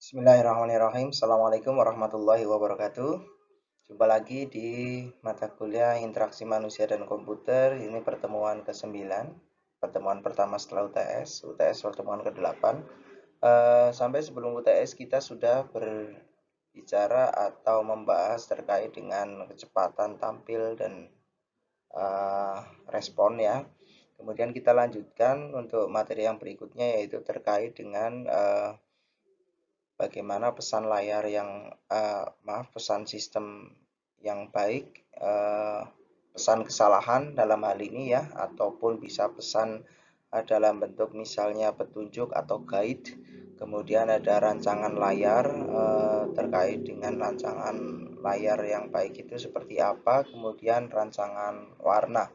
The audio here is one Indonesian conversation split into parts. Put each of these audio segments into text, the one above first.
Bismillahirrahmanirrahim. Assalamualaikum warahmatullahi wabarakatuh. Jumpa lagi di mata kuliah Interaksi Manusia dan Komputer. Ini pertemuan ke-9, pertemuan pertama setelah UTS pertemuan ke-8. Sampai sebelum UTS kita sudah berbicara atau membahas terkait dengan kecepatan tampil dan respon ya. Kemudian kita lanjutkan untuk materi yang berikutnya yaitu terkait dengan bagaimana pesan layar yang pesan sistem yang baik, pesan kesalahan dalam hal ini ya, ataupun bisa pesan dalam bentuk misalnya petunjuk atau guide. Kemudian ada rancangan layar, terkait dengan rancangan layar yang baik itu seperti apa, kemudian rancangan warna.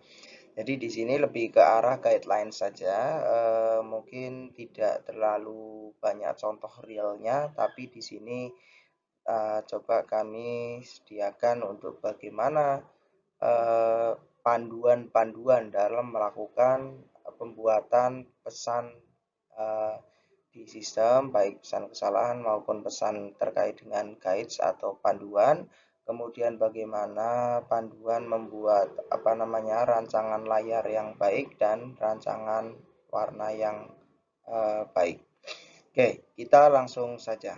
Jadi di sini lebih ke arah guideline saja, mungkin tidak terlalu banyak contoh realnya, tapi di sini coba kami sediakan untuk bagaimana panduan-panduan dalam melakukan pembuatan pesan uh, di sistem, baik pesan kesalahan maupun pesan terkait dengan guides atau panduan. Kemudian bagaimana panduan membuat rancangan layar yang baik dan rancangan warna yang baik. Oke, kita langsung saja.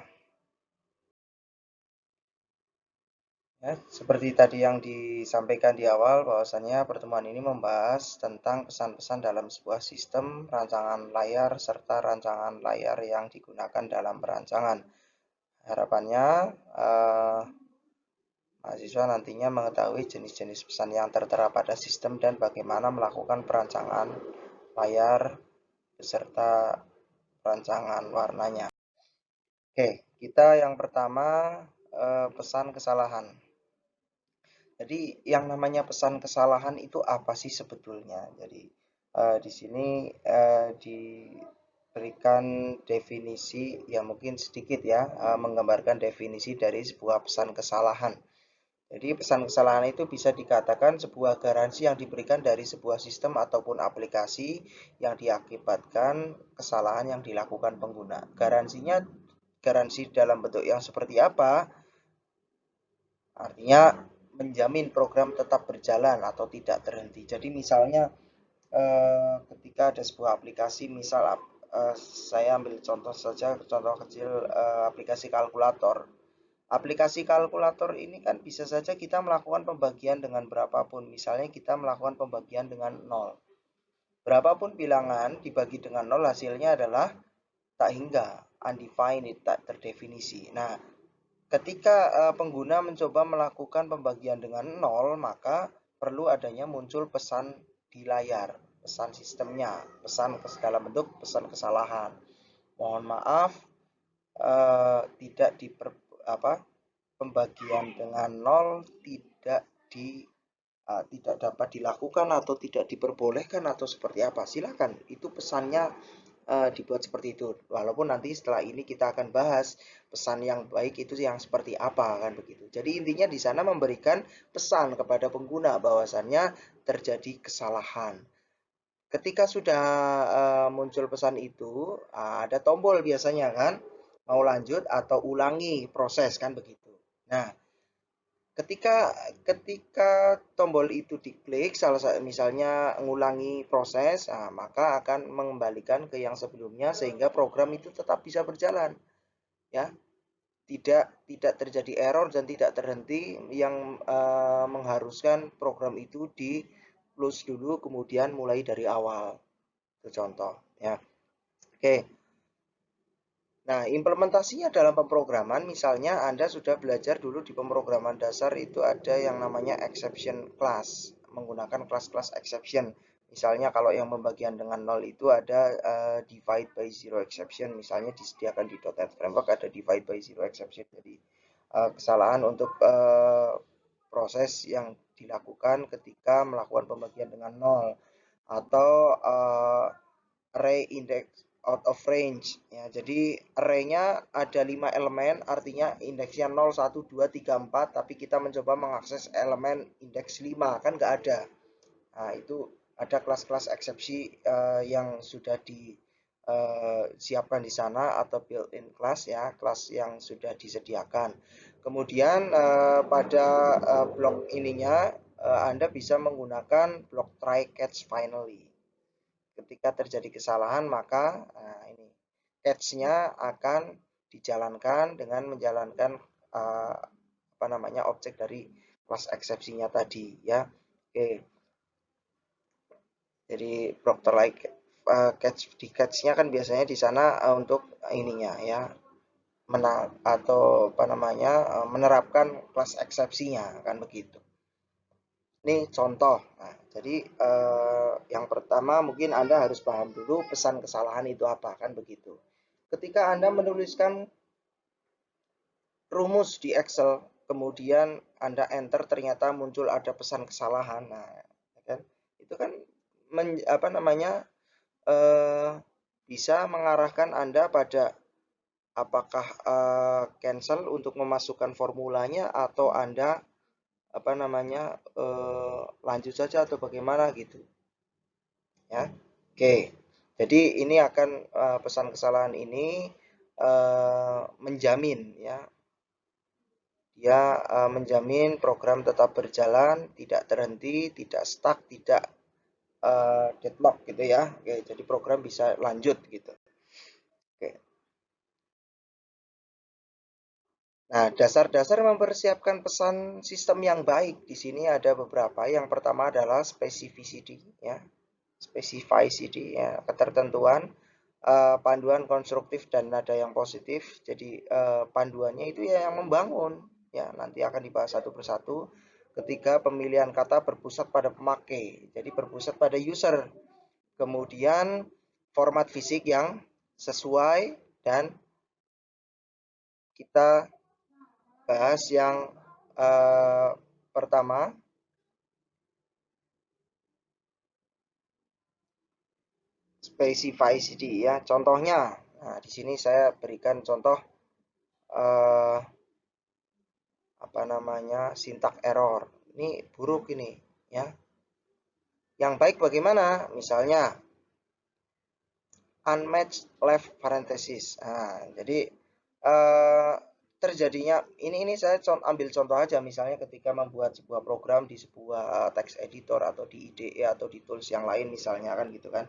Ya, seperti tadi yang disampaikan di awal bahwasannya pertemuan ini membahas tentang pesan-pesan dalam sebuah sistem, rancangan layar, serta rancangan layar yang digunakan dalam perancangan. Harapannya mahasiswa nantinya mengetahui jenis-jenis pesan yang tertera pada sistem dan bagaimana melakukan perancangan layar beserta perancangan warnanya. Oke, kita yang pertama pesan kesalahan. Jadi yang namanya pesan kesalahan itu apa sih sebetulnya? Jadi di sini diberikan definisi yang mungkin sedikit ya, menggambarkan definisi dari sebuah pesan kesalahan. Jadi pesan kesalahan itu bisa dikatakan sebuah garansi yang diberikan dari sebuah sistem ataupun aplikasi yang diakibatkan kesalahan yang dilakukan pengguna. Garansinya garansi dalam bentuk yang seperti apa? Artinya menjamin program tetap berjalan atau tidak terhenti. Jadi misalnya ketika ada sebuah aplikasi, misal saya ambil contoh saja, contoh kecil aplikasi kalkulator. Aplikasi kalkulator ini kan bisa saja kita melakukan pembagian dengan berapapun. Misalnya kita melakukan pembagian dengan 0. Berapapun bilangan dibagi dengan 0 hasilnya adalah tak hingga, undefined, tak terdefinisi. Nah, ketika pengguna mencoba melakukan pembagian dengan 0, maka perlu adanya muncul pesan di layar, pesan sistemnya, pesan dalam bentuk pesan kesalahan. Mohon maaf, tidak pembagian dengan 0 tidak dapat dilakukan atau tidak diperbolehkan atau seperti apa. Silakan, itu pesannya dibuat seperti itu. Walaupun nanti setelah ini kita akan bahas pesan yang baik itu yang seperti apa kan begitu. Jadi intinya di sana memberikan pesan kepada pengguna bahwasannya terjadi kesalahan. Ketika sudah muncul pesan itu, ada tombol biasanya kan, mau lanjut atau ulangi proses kan begitu. Nah, ketika ketika tombol itu diklik, salah satu misalnya mengulangi proses, maka akan mengembalikan ke yang sebelumnya sehingga program itu tetap bisa berjalan, ya. Tidak terjadi error dan tidak terhenti yang mengharuskan program itu di close dulu kemudian mulai dari awal. Itu contoh, ya. Oke. Nah, implementasinya dalam pemrograman, misalnya Anda sudah belajar dulu di pemrograman dasar itu ada yang namanya exception class, menggunakan kelas-kelas exception. Misalnya kalau yang pembagian dengan 0 itu ada divide by zero exception, misalnya disediakan di .NET Framework ada divide by zero exception. Jadi kesalahan untuk proses yang dilakukan ketika melakukan pembagian dengan 0 atau array index out of range ya. Jadi array-nya ada 5 elemen, artinya indeksnya 0, 1, 2, 3, 4, tapi kita mencoba mengakses elemen indeks 5 kan nggak ada. Nah, itu ada kelas-kelas eksepsi yang sudah siapkan di sana atau built-in class ya, kelas yang sudah disediakan. Kemudian pada blok ininya Anda bisa menggunakan blok try catch finally. Ketika terjadi kesalahan maka ini catch-nya akan dijalankan dengan menjalankan apa namanya objek dari kelas eksepsinya tadi ya. Oke. Jadi blok try catch di catch-nya kan biasanya di sana untuk ininya ya atau apa namanya menerapkan kelas eksepsinya kan begitu. Ini contoh. Nah, jadi yang pertama mungkin Anda harus paham dulu pesan kesalahan itu apa kan begitu. Ketika Anda menuliskan rumus di Excel, kemudian Anda enter ternyata muncul ada pesan kesalahan. Nah, kan itu kan apa namanya bisa mengarahkan Anda pada apakah cancel untuk memasukkan formulanya atau Anda apa namanya lanjut saja atau bagaimana gitu ya. Oke, jadi ini akan pesan kesalahan ini menjamin ya dia menjamin program tetap berjalan, tidak terhenti, tidak stuck, tidak deadlock gitu ya. Oke, jadi program bisa lanjut gitu. Oke. Nah, dasar-dasar mempersiapkan pesan sistem yang baik di sini ada beberapa. Yang pertama adalah specificity ya. Specificity ya, ketertentuan, panduan konstruktif dan nada yang positif. Jadi panduannya itu ya yang membangun ya, nanti akan dibahas satu persatu. Ketika pemilihan kata berpusat pada pemakai, jadi berpusat pada user. Kemudian format fisik yang sesuai dan kita bahas yang pertama specificity ya. Contohnya, nah di sini saya berikan contoh eh, apa namanya syntax error. Ini buruk ini ya. Yang baik bagaimana? Misalnya unmatched left parenthesis. Nah, jadi eh, terjadinya ini saya ambil contoh aja misalnya ketika membuat sebuah program di sebuah text editor atau di IDE atau di tools yang lain misalnya kan gitu kan.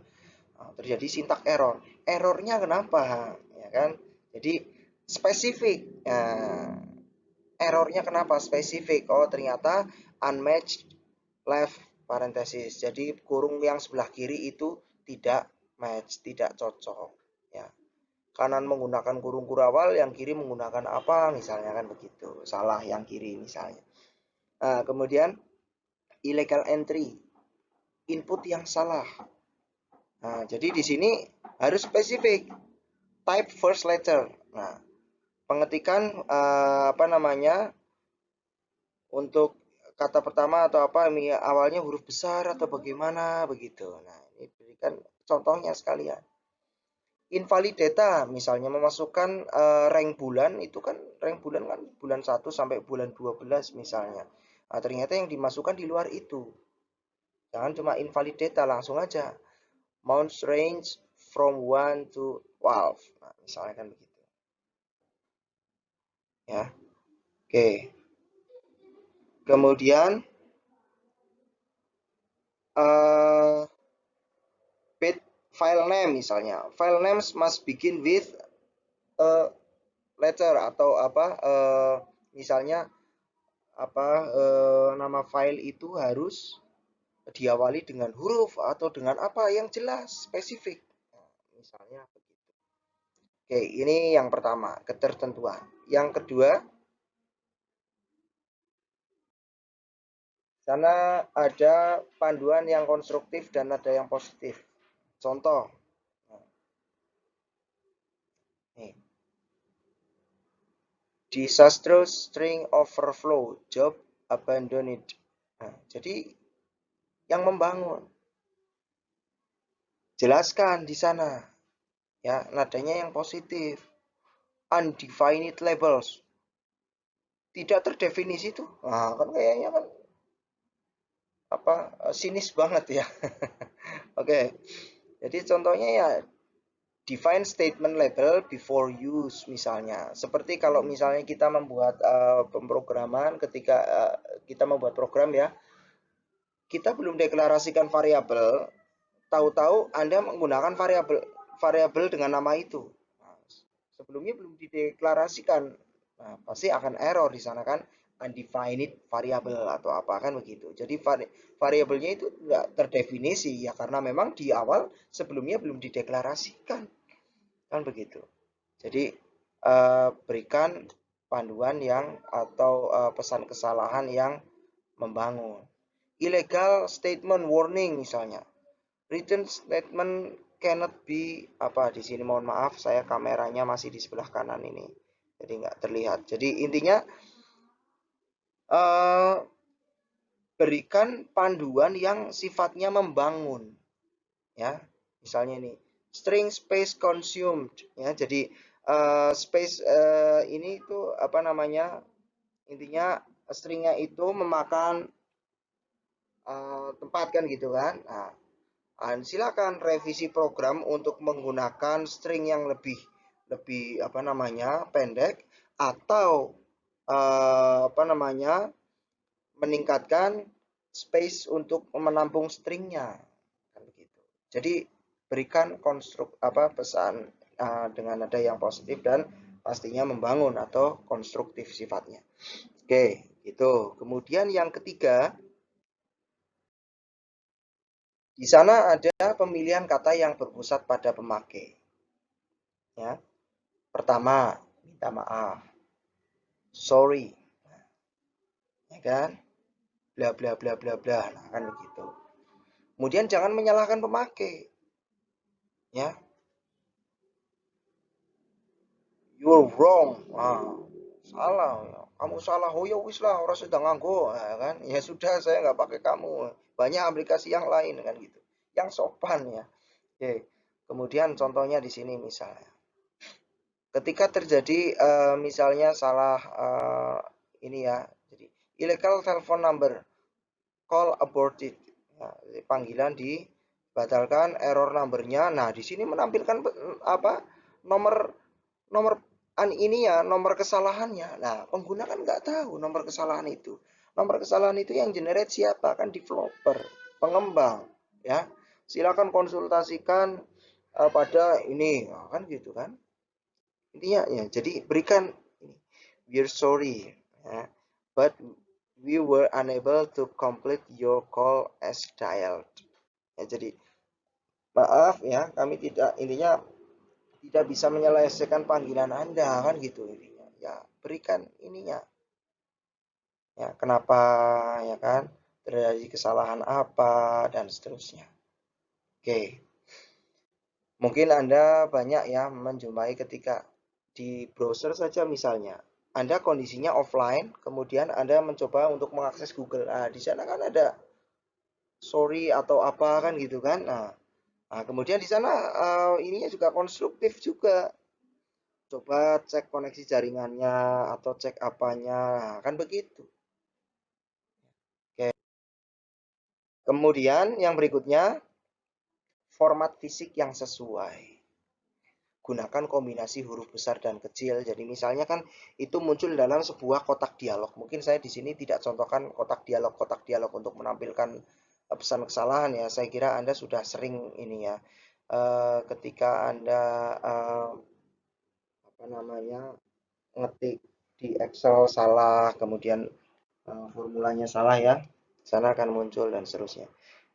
Terjadi syntax error. Errornya kenapa? Ya kan? Jadi spesifik. Nah, errornya kenapa spesifik? Oh, ternyata unmatched left parenthesis. Jadi kurung yang sebelah kiri itu tidak match, tidak cocok. Ya. Kanan menggunakan kurung kurawal, yang kiri menggunakan apa? Misalnya kan begitu. Salah yang kiri misalnya. Nah, kemudian illegal entry, input yang salah. Nah, jadi di sini harus spesifik. Type first letter. Nah, pengetikan apa namanya untuk kata pertama atau apa awalnya huruf besar atau bagaimana begitu. Nah, ini berikan contohnya sekalian. Invalid data misalnya memasukkan rank bulan itu kan rank bulan kan bulan 1 sampai bulan 12 misalnya. Nah, ternyata yang dimasukkan di luar itu. Jangan cuma invalid data langsung aja. Months range from 1 to 12. Nah, misalnya kan begitu. Ya. Oke. Kemudian uh, page file name misalnya. File names must begin with a letter atau apa misalnya apa nama file itu harus diawali dengan huruf atau dengan apa yang jelas spesifik. Nah, misalnya begitu. Oke, ini yang pertama, ketertentuan. Yang kedua, sana ada panduan yang konstruktif dan ada yang positif. Contoh, nih, disastrous string overflow, job abandoned. Nah, jadi yang membangun, jelaskan di sana, ya nadanya yang positif. Undefined labels, tidak terdefinisi tuh. Nah, kan kayaknya kan apa sinis banget ya. Oke. Jadi contohnya ya define statement label before use, misalnya seperti kalau misalnya kita membuat pemrograman, ketika kita membuat program ya, kita belum deklarasikan variabel, tahu-tahu Anda menggunakan variabel dengan nama itu. Nah, sebelumnya belum dideklarasikan. Nah, pasti akan error di sana kan, undefined variable atau apa kan begitu. Jadi variabelnya itu tidak terdefinisi ya karena memang di awal sebelumnya belum dideklarasikan. Kan begitu. Jadi berikan panduan yang atau pesan kesalahan yang membangun. Illegal statement warning misalnya. Written statement cannot be apa di sini, mohon maaf saya kameranya masih di sebelah kanan ini. Jadi nggak terlihat. Jadi intinya berikan panduan yang sifatnya membangun. Ya, misalnya ini string space consumed ya. Jadi space ini itu apa namanya? Intinya stringnya itu memakan tempat kan gitu kan. Nah, silakan revisi program untuk menggunakan string yang lebih apa namanya pendek atau apa namanya meningkatkan space untuk menampung stringnya kan begitu. Jadi berikan konstruk apa pesan dengan nada yang positif dan pastinya membangun atau konstruktif sifatnya. Oke, gitu. Kemudian yang ketiga, di sana ada pemilihan kata yang berpusat pada pemakai. Ya. Pertama, minta maaf. Sorry. Ya kan? Bla bla bla bla bla. Nah, kan begitu. Kemudian jangan menyalahkan pemakai. Ya. You're wrong. Nah, salah. Kamu salah. Oh ya wis lah, orang sedang nganggo. Nah, kan? Ya sudah, saya nggak pakai kamu. Banyak aplikasi yang lain kan gitu. Yang sopan ya. Oke. Kemudian contohnya di sini misalnya. Ketika terjadi misalnya salah ini ya, jadi illegal telephone number, call aborted, nah, panggilan dibatalkan, error numbernya. Nah di sini menampilkan apa nomor nomor ini ya, nomor kesalahannya. Nah pengguna kan nggak tahu nomor kesalahan itu. Nomor kesalahan itu yang generate siapa, kan developer, pengembang ya. Silakan konsultasikan pada ini, nah, kan gitu kan. Intinya ya, jadi berikan ini, we're sorry ya, but we were unable to complete your call as dialed. Ya, jadi maaf ya, kami tidak, intinya tidak bisa menyelesaikan panggilan Anda kan gitu intinya. Ya, berikan ininya. Ya, kenapa ya kan? Terjadi kesalahan apa dan seterusnya. Oke. Mungkin Anda banyak ya menjumpai ketika di browser saja misalnya. Anda kondisinya offline, kemudian Anda mencoba untuk mengakses Google. Nah, di sana kan ada sorry atau apa kan gitu kan. Nah kemudian di sana ininya juga konstruktif juga. Coba cek koneksi jaringannya atau cek apanya, nah, kan begitu. Oke. Kemudian yang berikutnya, format fisik yang sesuai. Gunakan kombinasi huruf besar dan kecil. Jadi misalnya kan itu muncul dalam sebuah kotak dialog. Mungkin saya di sini tidak contohkan kotak dialog untuk menampilkan pesan kesalahan ya. Saya kira Anda sudah sering ini ya. Ketika Anda apa namanya ngetik di Excel salah, kemudian formulanya salah ya, sana akan muncul dan seterusnya.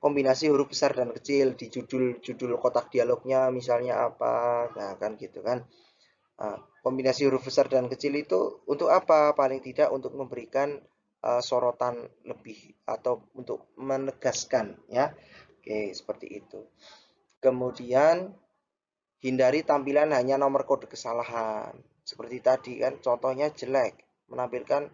Kombinasi huruf besar dan kecil di judul kotak dialognya misalnya apa, nah kan gitu kan. Nah, kombinasi huruf besar dan kecil itu untuk apa? Paling tidak untuk memberikan sorotan lebih atau untuk menegaskan ya. Oke, seperti itu. Kemudian hindari tampilan hanya nomor kode kesalahan. Seperti tadi kan contohnya jelek, menampilkan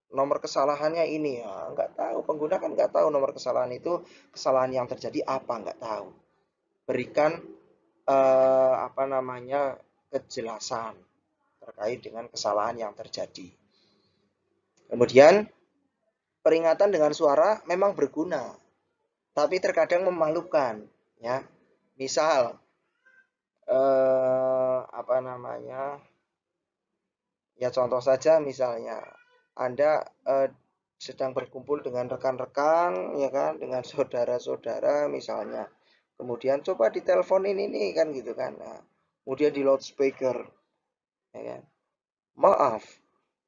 nomor kesalahannya ini ya, nggak tahu, pengguna kan nggak tahu nomor kesalahan itu kesalahan yang terjadi apa, nggak tahu. Berikan apa namanya kejelasan terkait dengan kesalahan yang terjadi. Kemudian peringatan dengan suara memang berguna, tapi terkadang memalukan ya. Misal apa namanya, ya contoh saja misalnya Anda sedang berkumpul dengan rekan-rekan, ya kan, dengan saudara-saudara misalnya, kemudian coba diteleponin ini kan gitu kan, nah, kemudian di loudspeaker, ya kan, maaf,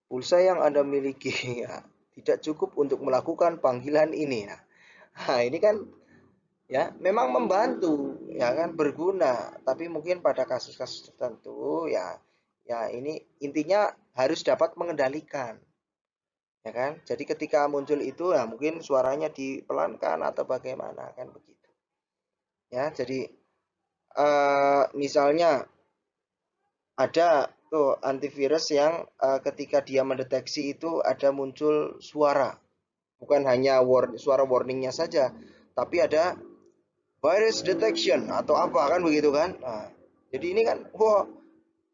pulsa yang Anda miliki ya, tidak cukup untuk melakukan panggilan ini. Nah, ini kan ya memang membantu, ya kan, berguna, tapi mungkin pada kasus-kasus tertentu ya, ya ini intinya harus dapat mengendalikan, ya kan. Jadi ketika muncul itu ya mungkin suaranya dipelankan atau bagaimana kan begitu, ya. Jadi misalnya ada tuh antivirus yang ketika dia mendeteksi itu ada muncul suara, bukan hanya suara warningnya saja, tapi ada virus detection atau apa kan begitu kan. Nah, jadi ini kan, wah,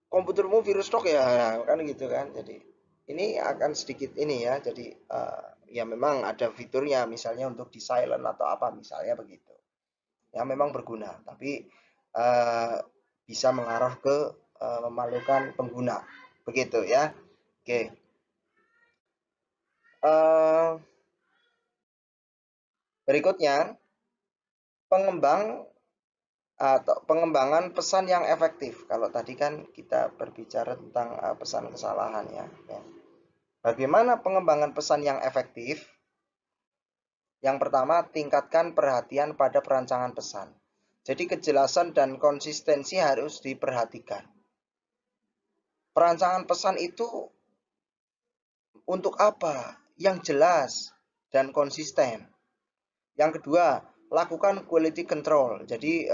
komputermu virus stok ya, nah, kan gitu kan. Jadi ini akan sedikit ini ya. Jadi ya memang ada fiturnya misalnya untuk di silent atau apa misalnya begitu. Ya memang berguna, tapi uh, bisa mengarah ke memalukan pengguna. Begitu ya. Oke. Uh, Berikutnya pengembang atau pengembangan pesan yang efektif. Kalau tadi kan kita berbicara tentang pesan kesalahan ya. Bagaimana pengembangan pesan yang efektif? Yang pertama, tingkatkan perhatian pada perancangan pesan. Jadi kejelasan dan konsistensi harus diperhatikan. Perancangan pesan itu untuk apa? Yang jelas dan konsisten. Yang kedua, lakukan quality control. Jadi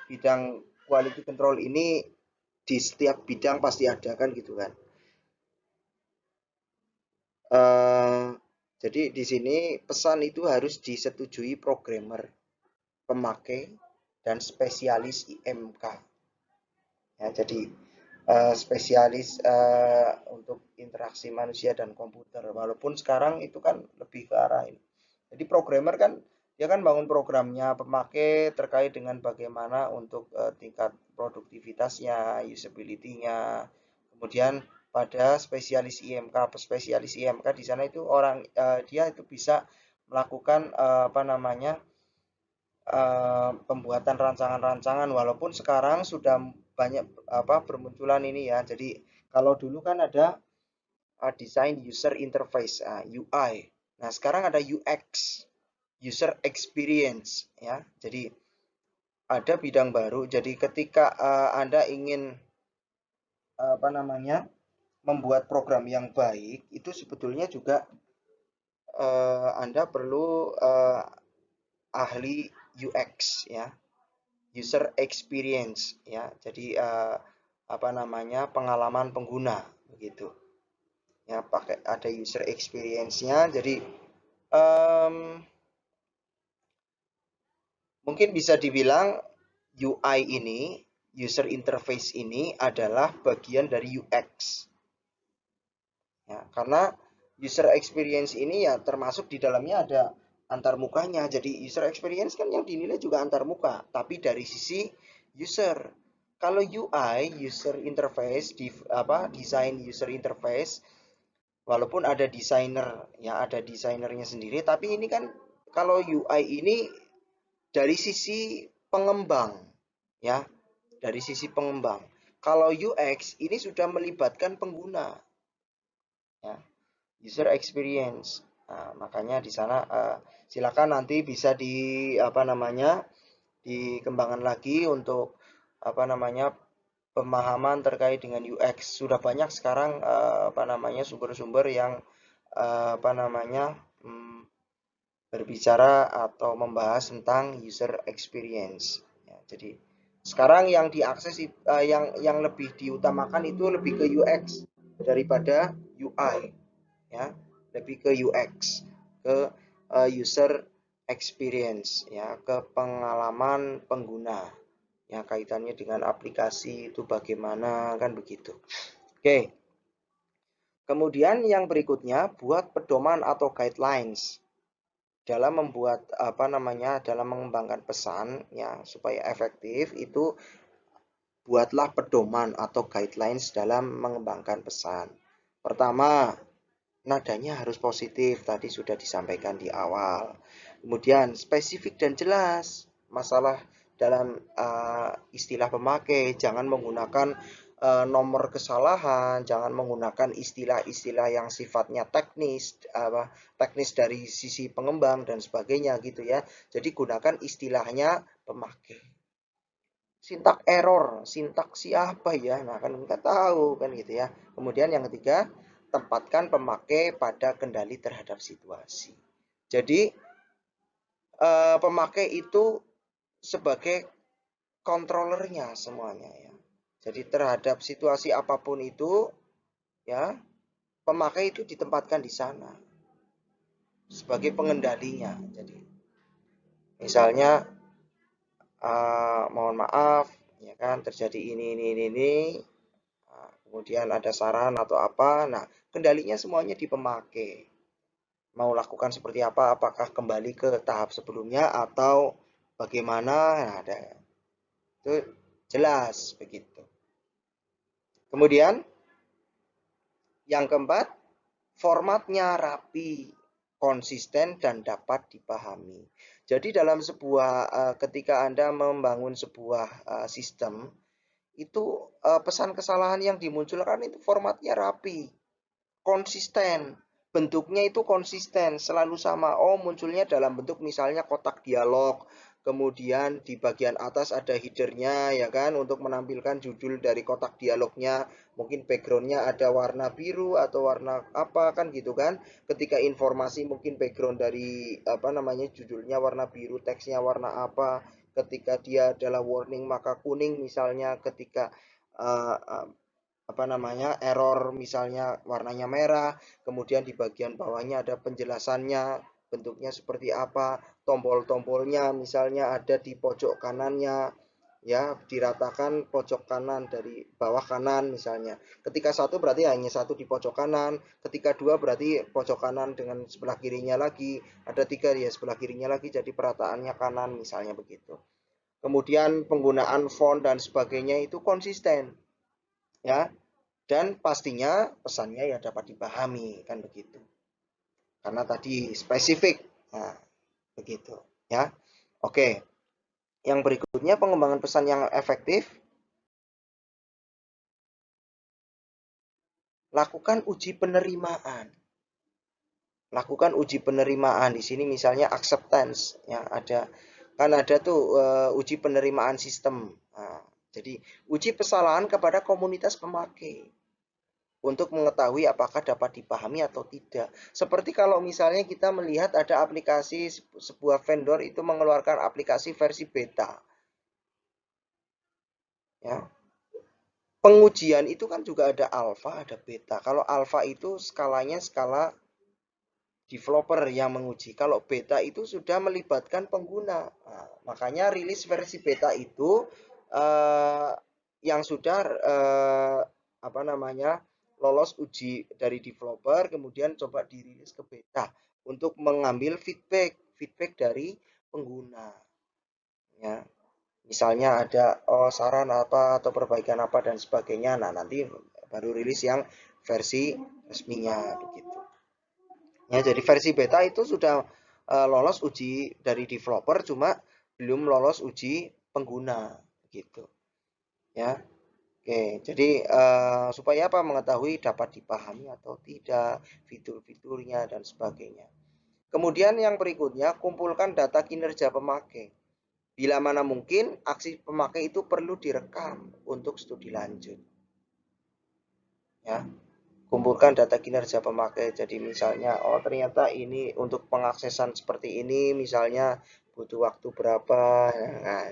bidang quality control ini di setiap bidang pasti ada kan gitu kan. Jadi di sini pesan itu harus disetujui programmer, pemakai, dan spesialis IMK. Ya, jadi spesialis untuk interaksi manusia dan komputer. Walaupun sekarang itu kan lebih ke arah ini. Jadi programmer kan dia kan bangun programnya, pemakai terkait dengan bagaimana untuk tingkat produktivitasnya, usability-nya. Kemudian pada spesialis IMK, spesialis IMK di sana itu orang dia itu bisa melakukan apa namanya, pembuatan rancangan-rancangan, walaupun sekarang sudah banyak apa bermunculan ini ya. Jadi kalau dulu kan ada desain user interface, UI. Nah, sekarang ada UX, user experience ya. Jadi ada bidang baru. Jadi ketika Anda ingin apa namanya, membuat program yang baik, itu sebetulnya juga Anda perlu ahli UX ya, user experience ya. Jadi apa namanya, pengalaman pengguna begitu. Ya, pakai ada user experience-nya. Jadi um, mungkin bisa dibilang UI ini, user interface ini adalah bagian dari UX. Ya, karena user experience ini ya termasuk di dalamnya ada antar mukanya. Jadi user experience kan yang dinilai juga antar muka, tapi dari sisi user. Kalau UI, user interface, di apa, desain user interface, walaupun ada desainer, ya ada desainernya sendiri, tapi ini kan kalau UI ini dari sisi pengembang, ya, dari sisi pengembang. Kalau UX ini sudah melibatkan pengguna, ya, user experience. Nah, makanya di sana silakan nanti bisa di apa namanya, dikembangkan lagi untuk apa namanya, pemahaman terkait dengan UX. Sudah banyak sekarang apa namanya, sumber-sumber yang apa namanya, berbicara atau membahas tentang user experience. Ya, jadi sekarang yang diakses yang lebih diutamakan itu lebih ke UX daripada UI, ya, lebih ke UX, ke user experience, ya, ke pengalaman pengguna, ya, kaitannya dengan aplikasi itu bagaimana kan begitu. Oke. Kemudian yang berikutnya, buat pedoman atau guidelines dalam membuat apa namanya, dalam mengembangkan pesan ya supaya efektif. Itu buatlah pedoman atau guidelines dalam mengembangkan pesan. Pertama, nadanya harus positif, tadi sudah disampaikan di awal. Kemudian spesifik dan jelas, masalah dalam istilah pemakai, jangan menggunakan nomor kesalahan, jangan menggunakan istilah-istilah yang sifatnya teknis dari sisi pengembang dan sebagainya gitu ya. Jadi gunakan istilahnya pemakai. Sintak error, sintak siapa ya? Nah, kan kita tahu kan gitu ya. Kemudian yang ketiga, tempatkan pemakai pada kendali terhadap situasi. Jadi pemakai itu sebagai controllernya semuanya ya. Jadi terhadap situasi apapun itu ya, pemakai itu ditempatkan di sana sebagai pengendalinya. Jadi misalnya mohon maaf ya kan terjadi ini. Nah, kemudian ada saran atau apa. Nah, kendalinya semuanya di pemakai. Mau lakukan seperti apa? Apakah kembali ke tahap sebelumnya atau bagaimana? Nah, ada itu jelas begitu. Kemudian yang keempat, formatnya rapi, konsisten dan dapat dipahami. Jadi dalam sebuah ketika Anda membangun sebuah sistem, itu pesan kesalahan yang dimunculkan itu formatnya rapi, konsisten, bentuknya itu konsisten, selalu sama. Oh, munculnya dalam bentuk misalnya kotak dialog, kemudian di bagian atas ada headernya ya kan, untuk menampilkan judul dari kotak dialognya. Mungkin backgroundnya ada warna biru atau warna apa kan gitu kan. Ketika informasi mungkin background dari apa namanya judulnya warna biru, teksnya warna apa. Ketika dia adalah warning maka kuning misalnya, ketika apa namanya error misalnya warnanya merah, kemudian di bagian bawahnya ada penjelasannya bentuknya seperti apa, tombol-tombolnya misalnya ada di pojok kanannya ya, diratakan pojok kanan dari bawah kanan misalnya. Ketika satu berarti hanya satu di pojok kanan, ketika dua berarti pojok kanan dengan sebelah kirinya lagi, ada tiga ya sebelah kirinya lagi, jadi perataannya kanan misalnya begitu. Kemudian penggunaan font dan sebagainya itu konsisten ya, dan pastinya pesannya ya dapat dipahami kan begitu, karena tadi spesifik. Nah begitu ya. Oke, yang berikutnya pengembangan pesan yang efektif, lakukan uji penerimaan. Lakukan uji penerimaan di sini misalnya acceptance ya, ada tuh uji penerimaan sistem. Nah, jadi uji kesalahan kepada komunitas pemakai untuk mengetahui apakah dapat dipahami atau tidak. Seperti kalau misalnya kita melihat ada aplikasi, sebuah vendor itu mengeluarkan aplikasi versi beta. Ya. Pengujian itu kan juga ada alpha, ada beta. Kalau alpha itu skalanya skala developer yang menguji. Kalau beta itu sudah melibatkan pengguna. Nah, makanya rilis versi beta itu yang sudah apa namanya lolos uji dari developer, kemudian coba dirilis ke beta untuk mengambil feedback dari pengguna. Ya, misalnya ada saran apa atau perbaikan apa dan sebagainya. Nah, nanti baru rilis yang versi resminya begitu. Ya, jadi versi beta itu sudah lolos uji dari developer, cuma belum lolos uji pengguna gitu. Ya. Oke, jadi supaya apa mengetahui dapat dipahami atau tidak, fitur-fiturnya dan sebagainya. Kemudian yang berikutnya, kumpulkan data kinerja pemakai. Bila mana mungkin, aksi pemakai itu perlu direkam untuk studi lanjut. Ya, kumpulkan data kinerja pemakai. Jadi misalnya, oh ternyata ini untuk pengaksesan seperti ini, misalnya butuh waktu berapa, nah,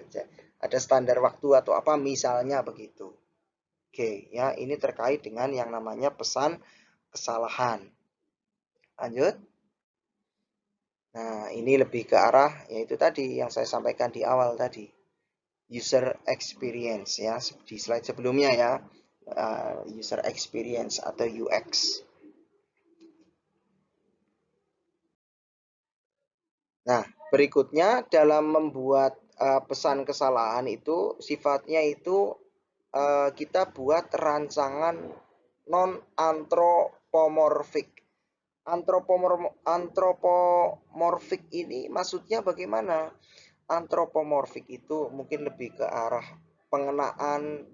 ada standar waktu atau apa, misalnya begitu. Oke, ya ini terkait dengan yang namanya pesan kesalahan. Lanjut. Nah, ini lebih ke arah yaitu tadi yang saya sampaikan di awal tadi. User experience ya, di slide sebelumnya ya. User experience atau UX. Nah, berikutnya dalam membuat pesan kesalahan itu sifatnya itu kita buat rancangan non-anthropomorphic. Anthropomorphic ini maksudnya bagaimana? Anthropomorphic itu mungkin lebih ke arah pengenaan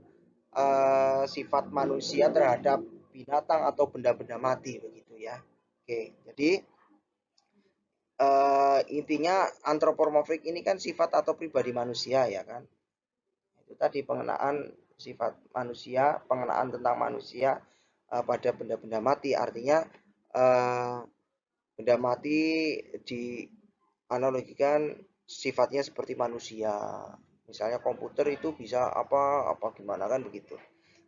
sifat manusia terhadap binatang atau benda-benda mati begitu ya. Oke, jadi intinya anthropomorphic ini kan sifat atau pribadi manusia ya kan. Itu tadi pengenaan sifat manusia, pengenaan tentang manusia pada benda-benda mati. Artinya benda mati dianalogikan sifatnya seperti manusia. Misalnya komputer itu bisa apa gimana kan begitu.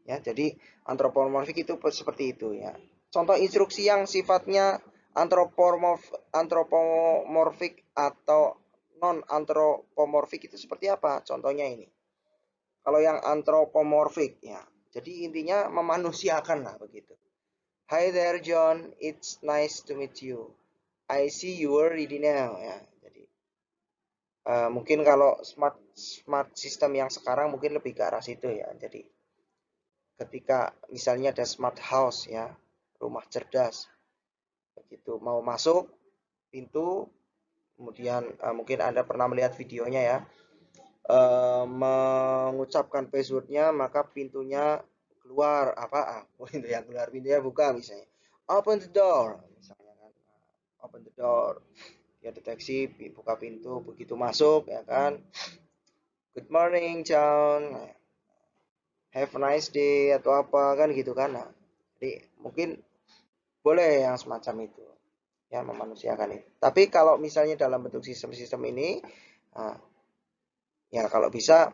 Ya, jadi anthropomorphic itu seperti itu ya. Contoh instruksi yang sifatnya anthropomorphic atau non anthropomorphic itu seperti apa? Contohnya ini. Kalau yang anthropomorphic ya. Jadi intinya memanusiakan lah begitu. Hi there John, it's nice to meet you. I see you are ready now ya. Jadi mungkin kalau smart system yang sekarang mungkin lebih ke arah situ ya. Jadi ketika misalnya ada smart house ya, rumah cerdas. Begitu mau masuk pintu, kemudian mungkin Anda pernah melihat videonya ya. Mengucapkan passwordnya maka pintunya keluar pintu yang keluar, pintunya buka misalnya. Open the door misalnya kan. Open the door. Dia deteksi buka pintu, begitu masuk ya kan. Good morning John. Have a nice day atau apa kan gitu kan. Nah, jadi mungkin boleh yang semacam itu. Ya memanusiakan itu. Tapi kalau misalnya dalam bentuk sistem-sistem ini ya kalau bisa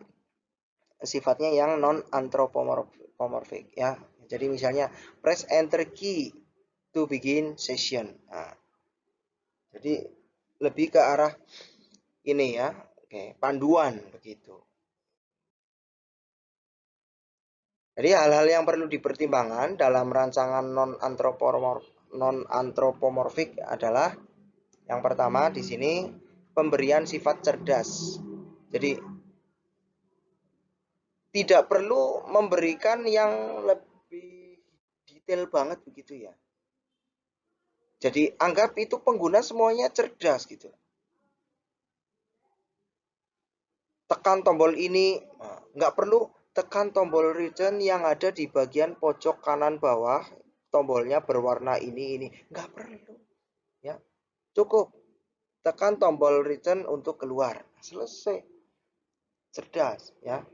sifatnya yang non anthropomorphic ya. Jadi misalnya press enter key to begin session. Nah, jadi lebih ke arah ini ya. Oke, panduan begitu. Jadi hal-hal yang perlu dipertimbangkan dalam rancangan non anthropomorphic adalah yang pertama di sini pemberian sifat cerdas. Jadi tidak perlu memberikan yang lebih detail banget begitu ya. Jadi anggap itu pengguna semuanya cerdas gitu. Tekan tombol ini, nggak perlu tekan tombol return yang ada di bagian pojok kanan bawah, tombolnya berwarna ini, nggak perlu. Ya, cukup tekan tombol return untuk keluar, selesai. Cerdas, ya,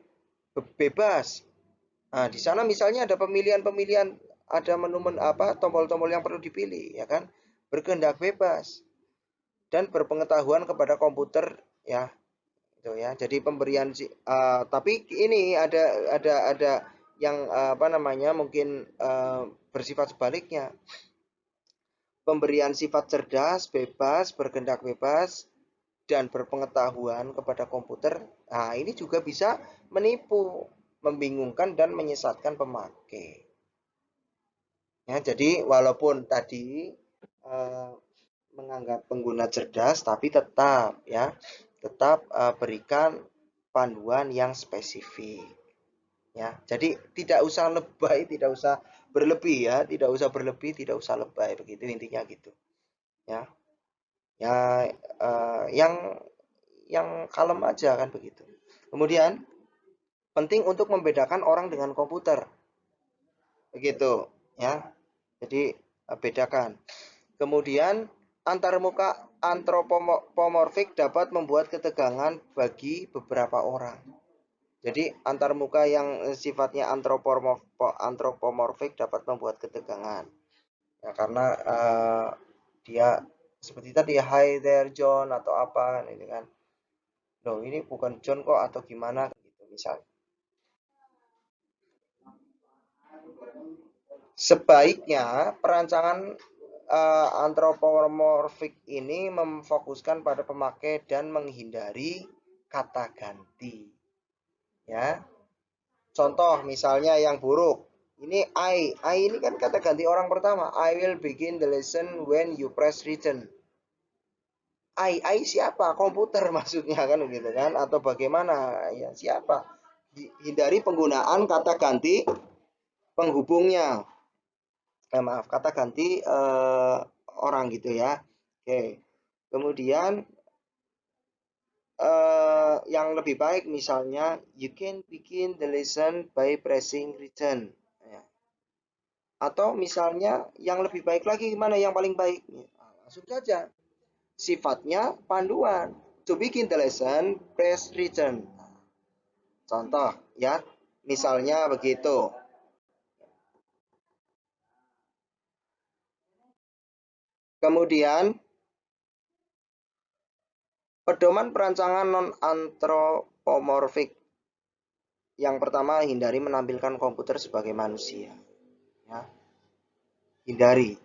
bebas. Nah, di sana misalnya ada pemilihan-pemilihan, ada menu tombol-tombol yang perlu dipilih, ya kan? Berkehendak bebas dan berpengetahuan kepada komputer, ya, itu ya. Jadi pemberian tapi ini ada yang mungkin bersifat sebaliknya. Pemberian sifat cerdas, bebas, berkehendak bebas dan berpengetahuan kepada komputer. Nah, ini juga bisa menipu, membingungkan dan menyesatkan pemakai. Ya, jadi walaupun tadi menganggap pengguna cerdas, tapi tetap berikan panduan yang spesifik. Ya, jadi tidak usah lebay, tidak usah berlebih ya, tidak usah berlebih, tidak usah lebay, begitu intinya gitu. Ya, ya yang kalem aja kan begitu. Kemudian penting untuk membedakan orang dengan komputer, begitu ya. Jadi bedakan. Kemudian antarmuka antropomorfik dapat membuat ketegangan bagi beberapa orang. Jadi antarmuka yang sifatnya antropomorfik dapat membuat ketegangan. Ya, karena dia seperti tadi hi there John atau apa ini kan. Loh, ini bukan John kok atau gimana gitu misal. Sebaiknya perancangan antropomorfik ini memfokuskan pada pemakai dan menghindari kata ganti. Ya. Contoh misalnya yang buruk. Ini I ini kan kata ganti orang pertama. I will begin the lesson when you press return. I siapa? Komputer maksudnya kan gitu kan atau bagaimana? Ya, siapa? hindari penggunaan kata ganti penghubungnya. Maaf, kata ganti orang gitu ya. Oke. Kemudian yang lebih baik misalnya you can begin the lesson by pressing return. Ya. Atau misalnya yang lebih baik lagi gimana yang paling baik? Nah, langsung saja. Sifatnya panduan. To begin the lesson, press return. Contoh ya, misalnya begitu. Kemudian pedoman perancangan non-antropomorfik. Yang pertama, hindari menampilkan komputer sebagai manusia. Ya. Hindari.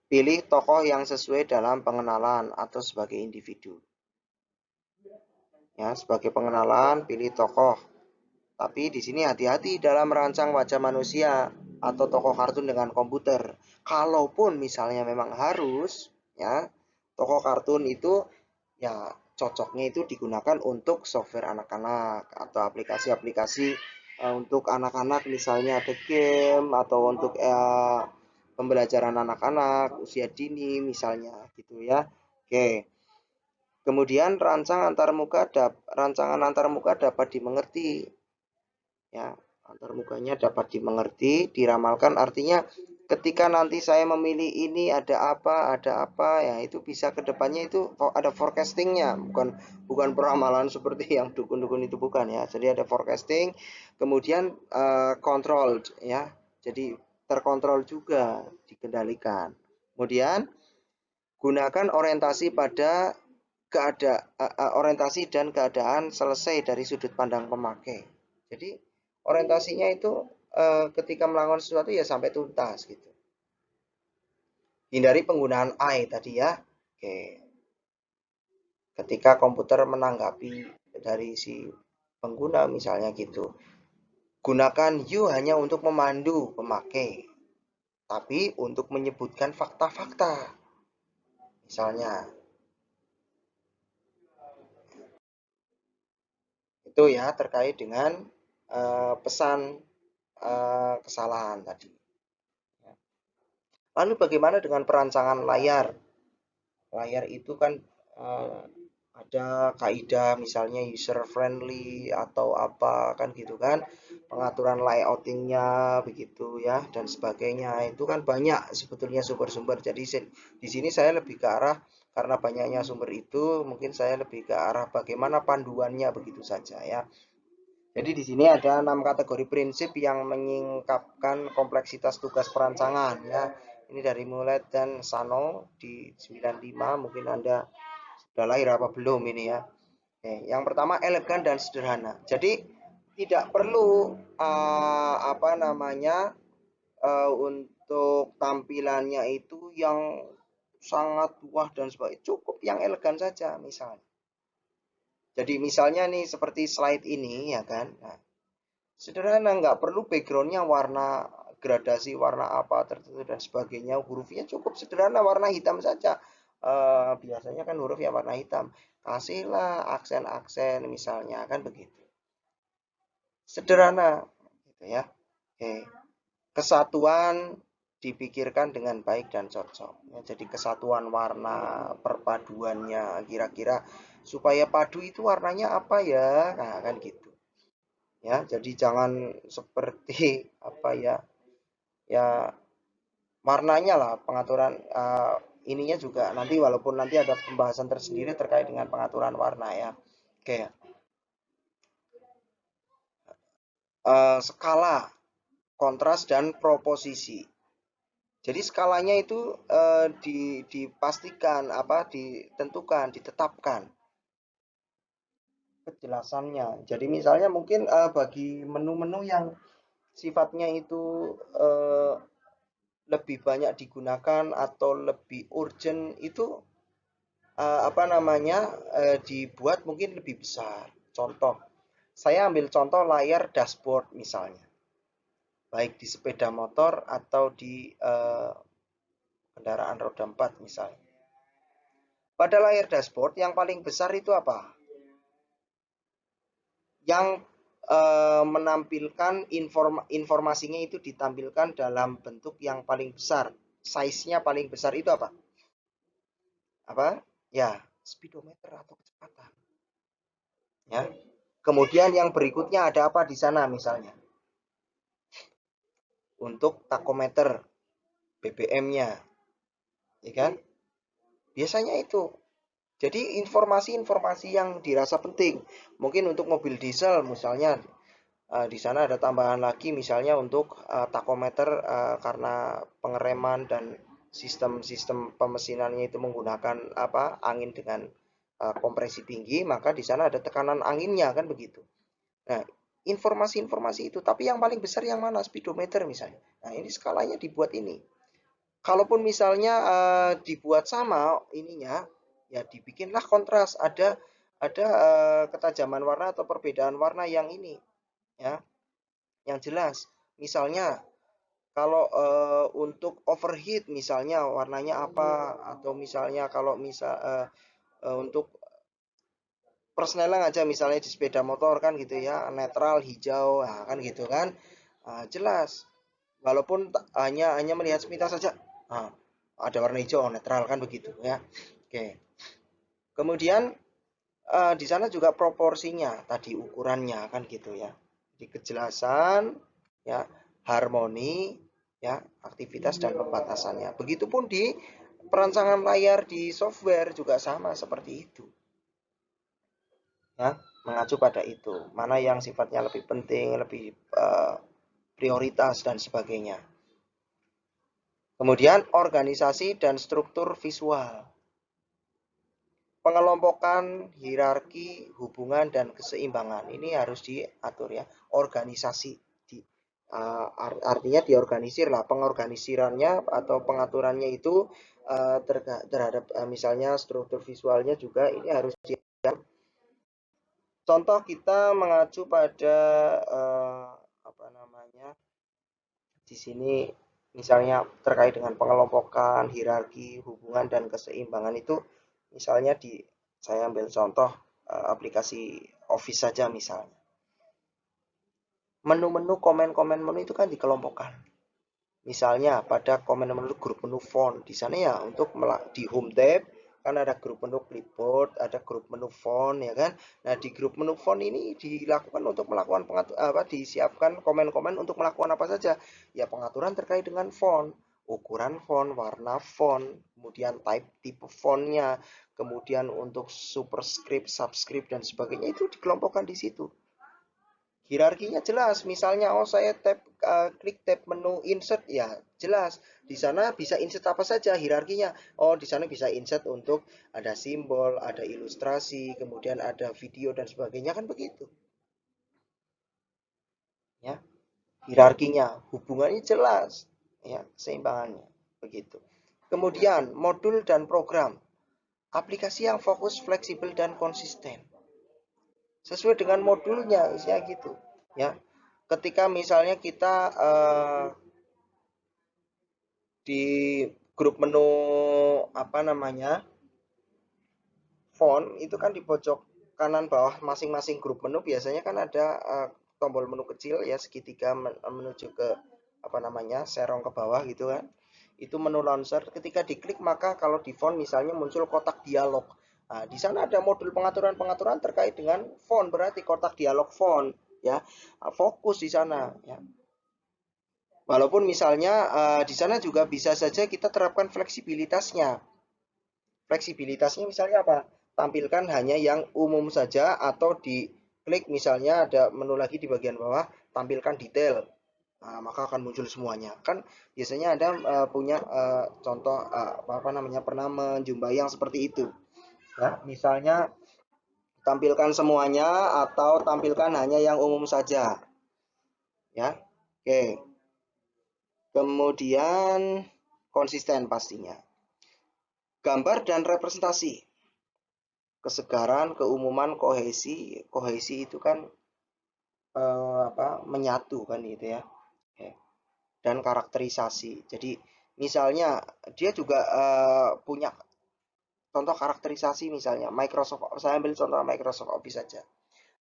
Pilih tokoh yang sesuai dalam pengenalan atau sebagai individu. Ya, sebagai pengenalan pilih tokoh. Tapi di sini hati-hati dalam merancang wajah manusia atau tokoh kartun dengan komputer. Kalaupun misalnya memang harus, ya, tokoh kartun itu ya cocoknya itu digunakan untuk software anak-anak atau aplikasi-aplikasi untuk anak-anak misalnya ada game atau untuk pembelajaran anak-anak usia dini misalnya gitu ya. Oke. Kemudian rancangan antarmuka dapat dimengerti. Ya, antarmukanya dapat dimengerti, diramalkan artinya ketika nanti saya memilih ini ada apa ya itu bisa kedepannya itu ada forecastingnya, bukan peramalan seperti yang dukun-dukun itu bukan ya. Jadi ada forecasting, kemudian kontrol ya. Jadi terkontrol juga, dikendalikan. Kemudian gunakan orientasi pada orientasi dan keadaan selesai dari sudut pandang pemakai. Jadi orientasinya itu ketika melakukan sesuatu ya sampai tuntas gitu. Hindari penggunaan I tadi ya. Oke. Ketika komputer menanggapi dari si pengguna misalnya gitu. Gunakan you hanya untuk memandu pemakai, tapi untuk menyebutkan fakta-fakta. Misalnya itu ya terkait dengan pesan kesalahan tadi. Lalu bagaimana dengan perancangan layar? Layar itu kan uh, ada kaidah misalnya user friendly atau apa kan gitu kan, pengaturan layoutingnya begitu ya dan sebagainya itu kan banyak sebetulnya sumber-sumber. Jadi di sini saya lebih ke arah karena banyaknya sumber itu mungkin saya lebih ke arah bagaimana panduannya begitu saja ya. Jadi di sini ada 6 kategori prinsip yang menyingkapkan kompleksitas tugas perancangan ya. Ini dari Mulet dan Sano di 95, mungkin Anda sudah lahir apa belum ini ya. Oke, yang pertama elegan dan sederhana. Jadi tidak perlu apa namanya untuk tampilannya itu yang sangat wah dan sebagainya. Cukup yang elegan saja misalnya. Jadi misalnya nih seperti slide ini ya kan. Nah, sederhana, nggak perlu backgroundnya warna gradasi warna apa tertentu dan sebagainya, hurufnya cukup sederhana warna hitam saja. Biasanya kan huruf yang warna hitam, kasihlah aksen-aksen misalnya kan begitu, sederhana gitu ya. Oke, kesatuan dipikirkan dengan baik dan cocok ya, jadi kesatuan warna perpaduannya kira-kira supaya padu itu warnanya apa ya, nah kan gitu ya. Jadi jangan seperti apa ya ya warnanya lah pengaturan ininya juga nanti walaupun nanti ada pembahasan tersendiri terkait dengan pengaturan warna ya. Oke. Skala kontras dan proposisi. Jadi skalanya itu dipastikan apa ditentukan ditetapkan kejelasannya. Jadi misalnya mungkin bagi menu-menu yang sifatnya itu lebih banyak digunakan atau lebih urgent itu apa namanya dibuat mungkin lebih besar. Contoh, saya ambil contoh layar dashboard misalnya, baik di sepeda motor atau di kendaraan roda 4 misalnya. Pada layar dashboard yang paling besar itu apa? yang menampilkan informasinya itu ditampilkan dalam bentuk yang paling besar, size-nya paling besar itu apa? Apa? Ya, speedometer atau kecepatan. Ya. Kemudian yang berikutnya ada apa di sana misalnya? Untuk takometer BBM-nya, ya kan? Biasanya itu. Jadi informasi-informasi yang dirasa penting. Mungkin untuk mobil diesel misalnya di sana ada tambahan lagi misalnya untuk takometer karena pengereman dan sistem-sistem pemesinannya itu menggunakan apa angin dengan kompresi tinggi, maka di sana ada tekanan anginnya kan begitu. Nah, informasi-informasi itu, tapi yang paling besar yang mana? Speedometer misalnya. Nah, ini skalanya dibuat ini. Kalaupun misalnya dibuat sama ininya, ya dibikinlah kontras, ada ketajaman warna atau perbedaan warna yang ini, ya, yang jelas. Misalnya kalau untuk overheat misalnya warnanya apa, atau misalnya kalau untuk persneling aja misalnya di sepeda motor kan gitu ya, netral hijau, nah, kan gitu kan. Jelas. Walaupun hanya melihat sepintas saja, nah, ada warna hijau netral kan begitu ya. Oke. Kemudian di sana juga proporsinya tadi ukurannya kan gitu ya. Di kejelasan ya, harmoni ya, aktivitas dan pembatasannya. Begitupun di perancangan layar di software juga sama seperti itu. Ya, mengacu pada itu. Mana yang sifatnya lebih penting, lebih prioritas dan sebagainya. Kemudian organisasi dan struktur visual. Pengelompokan, hierarki, hubungan dan keseimbangan. Ini harus diatur ya. Organisasi di artinya diorganisir lah, pengorganisirannya atau pengaturannya itu terhadap misalnya struktur visualnya juga ini harus diatur. Contoh kita mengacu pada apa namanya di sini misalnya terkait dengan pengelompokan, hierarki, hubungan dan keseimbangan itu misalnya saya ambil contoh aplikasi Office saja misalnya. Menu-menu komen-komen menu itu kan dikelompokkan. Misalnya pada komen menu grup menu font di sana ya untuk di home tab kan ada grup menu clipboard, ada grup menu font ya kan. Nah, di grup menu font ini dilakukan untuk melakukan disiapkan komen-komen untuk melakukan apa saja? Ya pengaturan terkait dengan font, ukuran font, warna font, kemudian tipe fontnya, kemudian untuk superscript, subscript dan sebagainya itu dikelompokkan di situ. Hierarkinya jelas, misalnya saya klik tab menu insert ya jelas. Di sana bisa insert apa saja hierarkinya. Di sana bisa insert untuk ada simbol, ada ilustrasi, kemudian ada video dan sebagainya kan begitu. Ya, hierarkinya, hubungannya jelas, ya, seimbangannya begitu. Kemudian modul dan program. Aplikasi yang fokus, fleksibel dan konsisten. Sesuai dengan modulnya, isinya gitu. Ya, ketika misalnya kita di grup menu apa namanya font itu kan di pojok kanan bawah masing-masing grup menu biasanya kan ada tombol menu kecil ya segitiga menuju ke apa namanya serong ke bawah gitu kan, itu menu launcher. Ketika diklik maka kalau di font misalnya muncul kotak dialog. Nah, di sana ada modul pengaturan-pengaturan terkait dengan font, berarti kotak dialog font ya. Fokus di sana ya. Walaupun misalnya di sana juga bisa saja kita terapkan fleksibilitasnya. Fleksibilitasnya misalnya apa? Tampilkan hanya yang umum saja atau diklik misalnya ada menu lagi di bagian bawah, tampilkan detail. Nah, maka akan muncul semuanya. Kan biasanya Anda punya contoh apa namanya pernah menjumpai yang seperti itu. Ya, misalnya tampilkan semuanya atau tampilkan hanya yang umum saja. Ya. Oke. Kemudian konsisten pastinya. Gambar dan representasi. Kesegaran, keumuman, kohesi. Kohesi itu kan menyatu kan gitu ya. Dan karakterisasi. Jadi misalnya dia juga punya contoh karakterisasi misalnya Microsoft, saya ambil contoh Microsoft Office saja.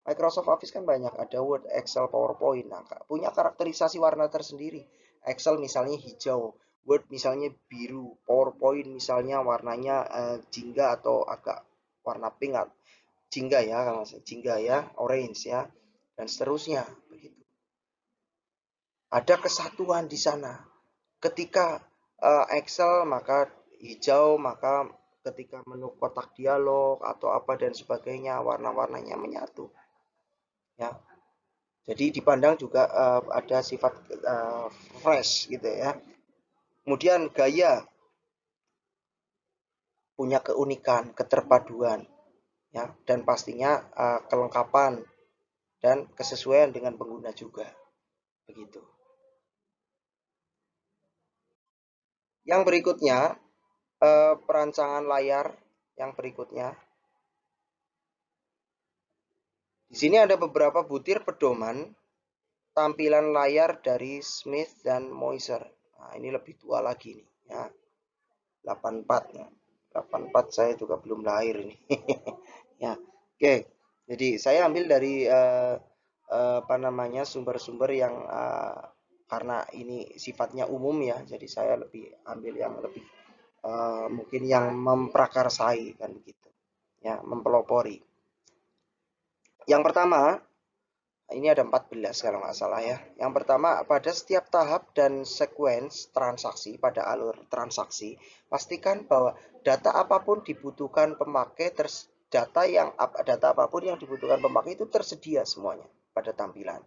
Microsoft Office kan banyak, ada Word, Excel, PowerPoint. Nah, punya karakterisasi warna tersendiri. Excel misalnya hijau, Word misalnya biru, PowerPoint misalnya warnanya jingga atau agak warna pink, jingga ya, kalau jingga ya, orange ya, dan seterusnya. Begitu. Ada kesatuan di sana. Ketika Excel maka hijau, maka ketika menu kotak dialog atau apa dan sebagainya warna-warnanya menyatu ya. Jadi dipandang juga ada sifat fresh gitu ya. Kemudian gaya punya keunikan, keterpaduan ya, dan pastinya kelengkapan dan kesesuaian dengan pengguna juga. Begitu. Yang berikutnya perancangan layar yang berikutnya. Di sini ada beberapa butir pedoman tampilan layar dari Smith dan Moser. Nah, ini lebih tua lagi nih ya. 84 ya. 84 saya juga belum lahir ini. Ya. Oke. Jadi saya ambil dari apa namanya sumber-sumber yang karena ini sifatnya umum ya. Jadi saya lebih ambil yang lebih mungkin yang memprakarsai kan begitu. Ya, mempelopori. Yang pertama, ini ada 14 kalau nggak salah ya. Yang pertama, pada setiap tahap dan sequence transaksi pada alur transaksi, pastikan bahwa data apapun dibutuhkan pemakai data apapun yang dibutuhkan pemakai itu tersedia semuanya pada tampilan.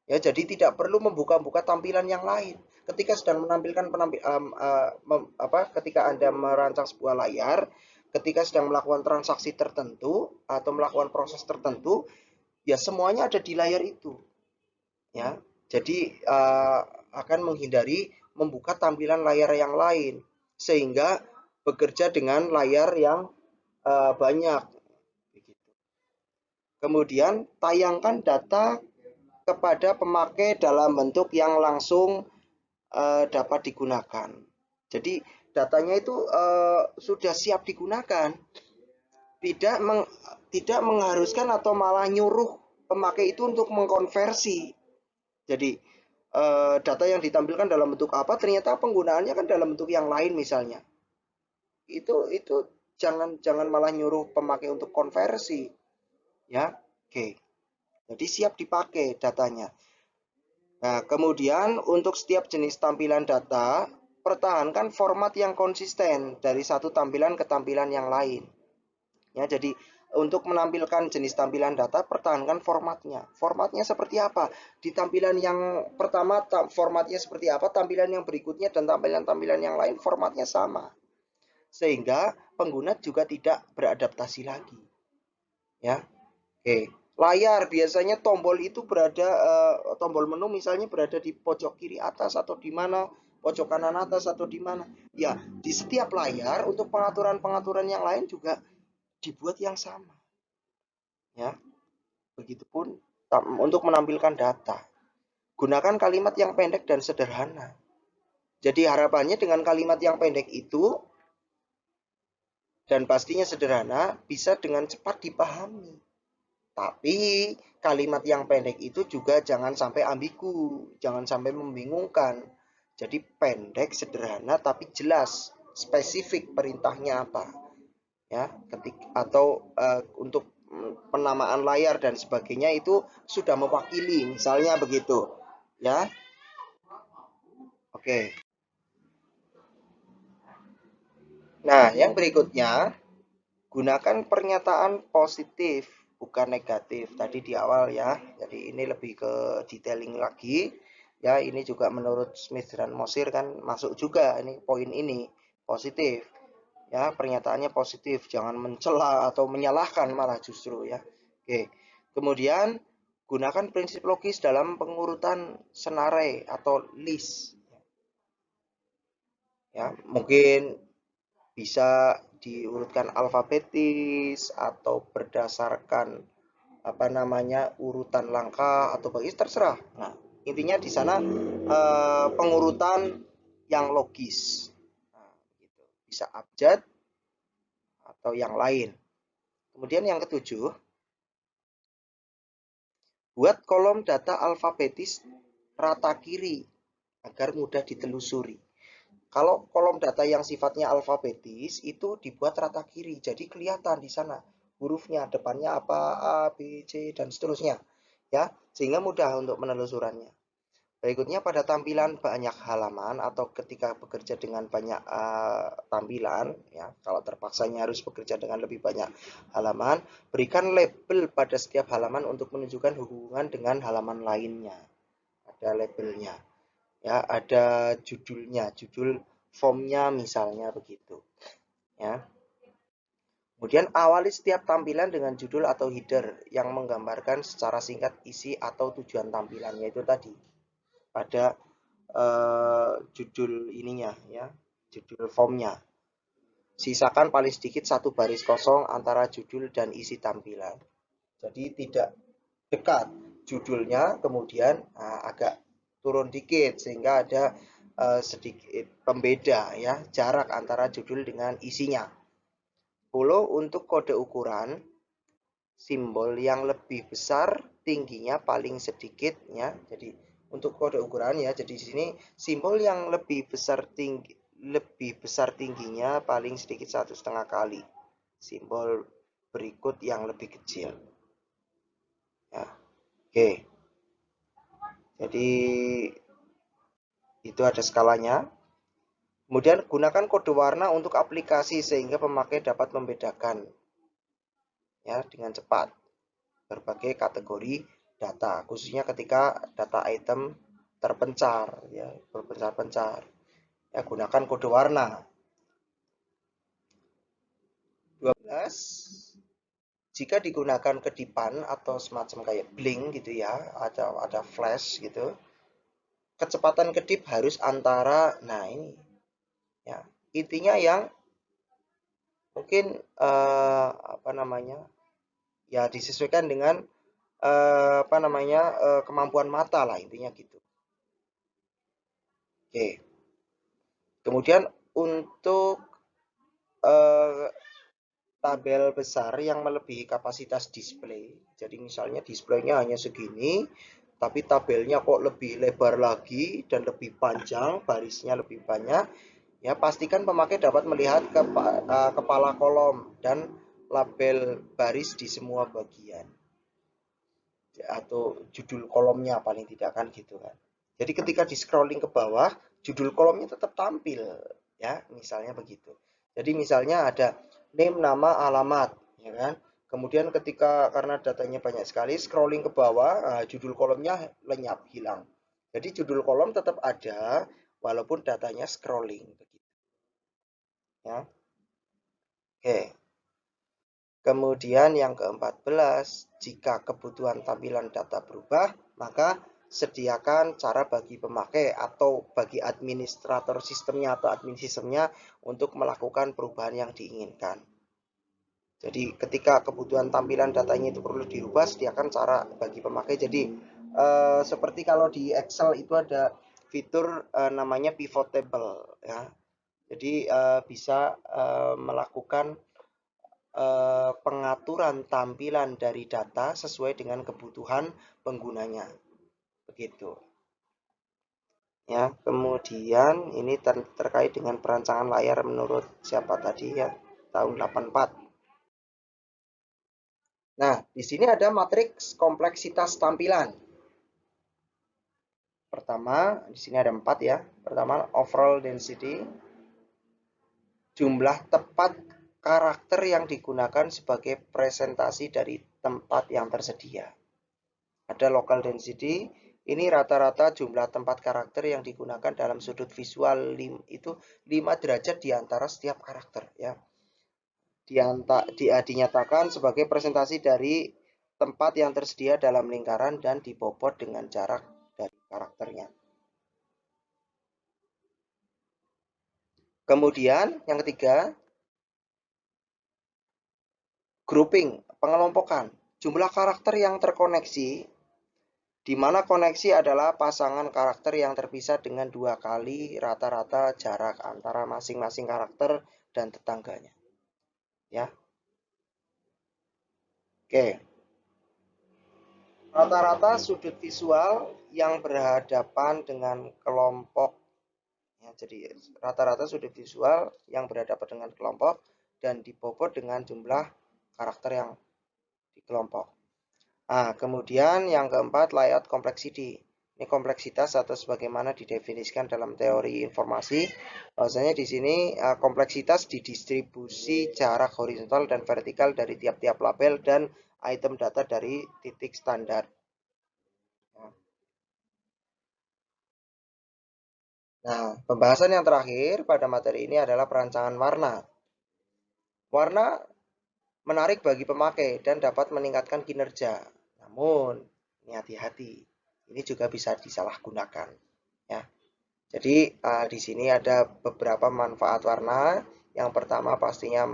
Ya, jadi tidak perlu membuka-buka tampilan yang lain. Ketika sedang menampilkan ketika Anda merancang sebuah layar, ketika sedang melakukan transaksi tertentu atau melakukan proses tertentu, ya semuanya ada di layar itu ya. Jadi akan menghindari membuka tampilan layar yang lain sehingga bekerja dengan layar yang banyak. Kemudian tayangkan data kepada pemakai dalam bentuk yang langsung dapat digunakan. Jadi datanya itu sudah siap digunakan, tidak tidak mengharuskan atau malah nyuruh pemakai itu untuk mengkonversi. Jadi data yang ditampilkan dalam bentuk apa ternyata penggunaannya kan dalam bentuk yang lain misalnya. Itu jangan malah nyuruh pemakai untuk konversi ya. Oke. Jadi siap dipakai datanya. Nah, kemudian untuk setiap jenis tampilan data, pertahankan format yang konsisten dari satu tampilan ke tampilan yang lain. Ya, jadi untuk menampilkan jenis tampilan data, pertahankan formatnya. Formatnya seperti apa? Di tampilan yang pertama formatnya seperti apa, tampilan yang berikutnya dan tampilan-tampilan yang lain formatnya sama. Sehingga pengguna juga tidak beradaptasi lagi. Ya. Oke. Layar biasanya tombol itu berada tombol menu misalnya berada di pojok kiri atas atau di mana, pojok kanan atas atau di mana. Ya, di setiap layar untuk pengaturan-pengaturan yang lain juga dibuat yang sama. Ya, begitupun untuk menampilkan data. Gunakan kalimat yang pendek dan sederhana. Jadi harapannya dengan kalimat yang pendek itu dan pastinya sederhana bisa dengan cepat dipahami. Tapi kalimat yang pendek itu juga jangan sampai ambigu, jangan sampai membingungkan. Jadi pendek, sederhana tapi jelas, spesifik perintahnya apa. Ya, atau untuk penamaan layar dan sebagainya itu sudah mewakili, misalnya begitu. Ya. Oke. Nah, yang berikutnya, gunakan pernyataan positif bukan negatif tadi di awal ya. Jadi ini lebih ke detailing lagi. Ya, ini juga menurut Smith dan Mosir kan masuk juga ini poin ini positif. Ya, pernyataannya positif, jangan mencela atau menyalahkan malah justru ya. Oke. Kemudian gunakan prinsip logis dalam pengurutan senarai atau list. Ya, mungkin bisa diurutkan alfabetis atau berdasarkan apa namanya urutan langkah atau bagi terserah. Nah, intinya di sana pengurutan yang logis. Nah, gitu. Bisa abjad atau yang lain. Kemudian yang ketujuh, Buat kolom data alfabetis rata kiri agar mudah ditelusuri. Kalau kolom data yang sifatnya alfabetis itu dibuat rata kiri, jadi kelihatan di sana hurufnya, depannya apa, A, B, C, dan seterusnya. Ya, sehingga mudah untuk penelusurannya. Berikutnya pada tampilan banyak halaman atau ketika bekerja dengan banyak tampilan, ya, kalau terpaksanya harus bekerja dengan lebih banyak halaman, berikan label pada setiap halaman untuk menunjukkan hubungan dengan halaman lainnya. Ada labelnya, ya, ada judulnya, judul formnya misalnya begitu, ya. Kemudian awali setiap tampilan dengan judul atau header yang menggambarkan secara singkat isi atau tujuan tampilan, yaitu tadi pada judul ininya, ya, judul formnya. Sisakan paling sedikit satu baris kosong antara judul dan isi tampilan. Jadi tidak dekat judulnya, kemudian agak turun dikit sehingga ada sedikit pembeda, ya, jarak antara judul dengan isinya. 10 untuk kode ukuran, simbol yang lebih besar tingginya paling sedikit, ya. Jadi untuk kode ukuran, ya, jadi di sini simbol yang lebih besar tingginya paling sedikit 1,5 kali simbol berikut yang lebih kecil, ya. Oke, jadi itu ada skalanya. Kemudian gunakan kode warna untuk aplikasi sehingga pemakai dapat membedakan, ya, dengan cepat berbagai kategori data, khususnya ketika data item terpencar, ya, berpencar-pencar. Ya, gunakan kode warna. 12, jika digunakan kedipan atau semacam kayak blink gitu, ya, ada flash gitu, kecepatan kedip harus antara, nah ini, ya, intinya yang mungkin apa namanya, ya, disesuaikan dengan apa namanya, kemampuan mata lah, intinya gitu. Oke, kemudian untuk tabel besar yang melebihi kapasitas display, jadi misalnya displaynya hanya segini tapi tabelnya kok lebih lebar lagi dan lebih panjang, barisnya lebih banyak, ya, pastikan pemakai dapat melihat kepala kolom dan label baris di semua bagian, atau judul kolomnya paling tidak, kan gitu kan. Jadi ketika di scrolling ke bawah, judul kolomnya tetap tampil, ya, misalnya begitu. Jadi misalnya ada name, nama, alamat, ya kan. Kemudian ketika karena datanya banyak sekali, scrolling ke bawah, judul kolomnya lenyap, hilang. Jadi judul kolom tetap ada walaupun datanya scrolling begitu, ya. Oke. Kemudian yang ke-14, jika kebutuhan tampilan data berubah, maka sediakan cara bagi pemakai atau bagi administrator sistemnya atau admin sistemnya untuk melakukan perubahan yang diinginkan. Jadi ketika kebutuhan tampilan datanya itu perlu dirubah, sediakan cara bagi pemakai. Jadi seperti kalau di Excel itu ada fitur namanya pivot table, ya. Jadi bisa melakukan pengaturan tampilan dari data sesuai dengan kebutuhan penggunanya, begitu, ya. Kemudian ini terkait dengan perancangan layar menurut siapa tadi, ya, tahun 84. Nah, di sini ada matriks kompleksitas tampilan. Pertama, di sini ada 4, ya. Pertama, overall density, jumlah tepat karakter yang digunakan sebagai presentasi dari tempat yang tersedia. Ada local density, ini rata-rata jumlah tempat karakter yang digunakan dalam sudut visual itu 5 derajat di antara setiap karakter, ya. Dinyatakan sebagai presentasi dari tempat yang tersedia dalam lingkaran dan dibobot dengan jarak dari karakternya. Kemudian yang ketiga, grouping, pengelompokan. Jumlah karakter yang terkoneksi, di mana koneksi adalah pasangan karakter yang terpisah dengan 2 kali rata-rata jarak antara masing-masing karakter dan tetangganya, ya. Oke. Rata-rata sudut visual yang berhadapan dengan kelompok, ya, jadi rata-rata sudut visual yang berhadapan dengan kelompok dan dibobot dengan jumlah karakter yang di kelompok. Nah, kemudian yang keempat, layout complexity. Ini kompleksitas atau sebagaimana didefinisikan dalam teori informasi. Bahwasanya di sini kompleksitas didistribusi jarak horizontal dan vertikal dari tiap-tiap label dan item data dari titik standar. Nah, pembahasan yang terakhir pada materi ini adalah perancangan warna. Warna menarik bagi pemakai dan dapat meningkatkan kinerja. Namun, ini hati-hati. Ini juga bisa disalahgunakan, ya. Jadi di sini ada beberapa manfaat warna. Yang pertama pastinya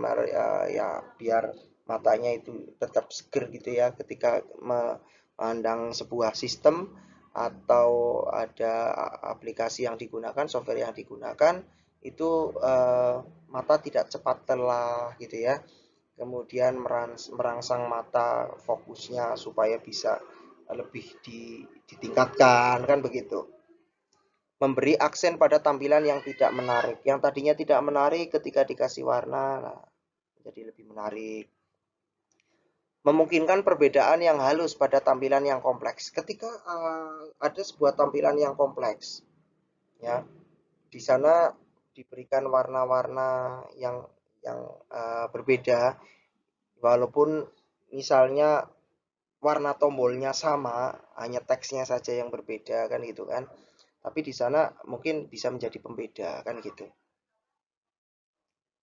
ya biar matanya itu tetap seger gitu ya ketika memandang sebuah sistem atau ada aplikasi yang digunakan, software yang digunakan itu mata tidak cepat lelah gitu ya. Kemudian merangsang mata fokusnya supaya bisa lebih ditingkatkan kan begitu. Memberi aksen pada tampilan yang tidak menarik. Yang tadinya tidak menarik ketika dikasih warna, nah, jadi lebih menarik. Memungkinkan perbedaan yang halus pada tampilan yang kompleks. Ketika ada sebuah tampilan yang kompleks, ya, di sana diberikan warna-warna yang berbeda, walaupun misalnya warna tombolnya sama, hanya teksnya saja yang berbeda kan gitu kan. Tapi di sana mungkin bisa menjadi pembeda kan gitu.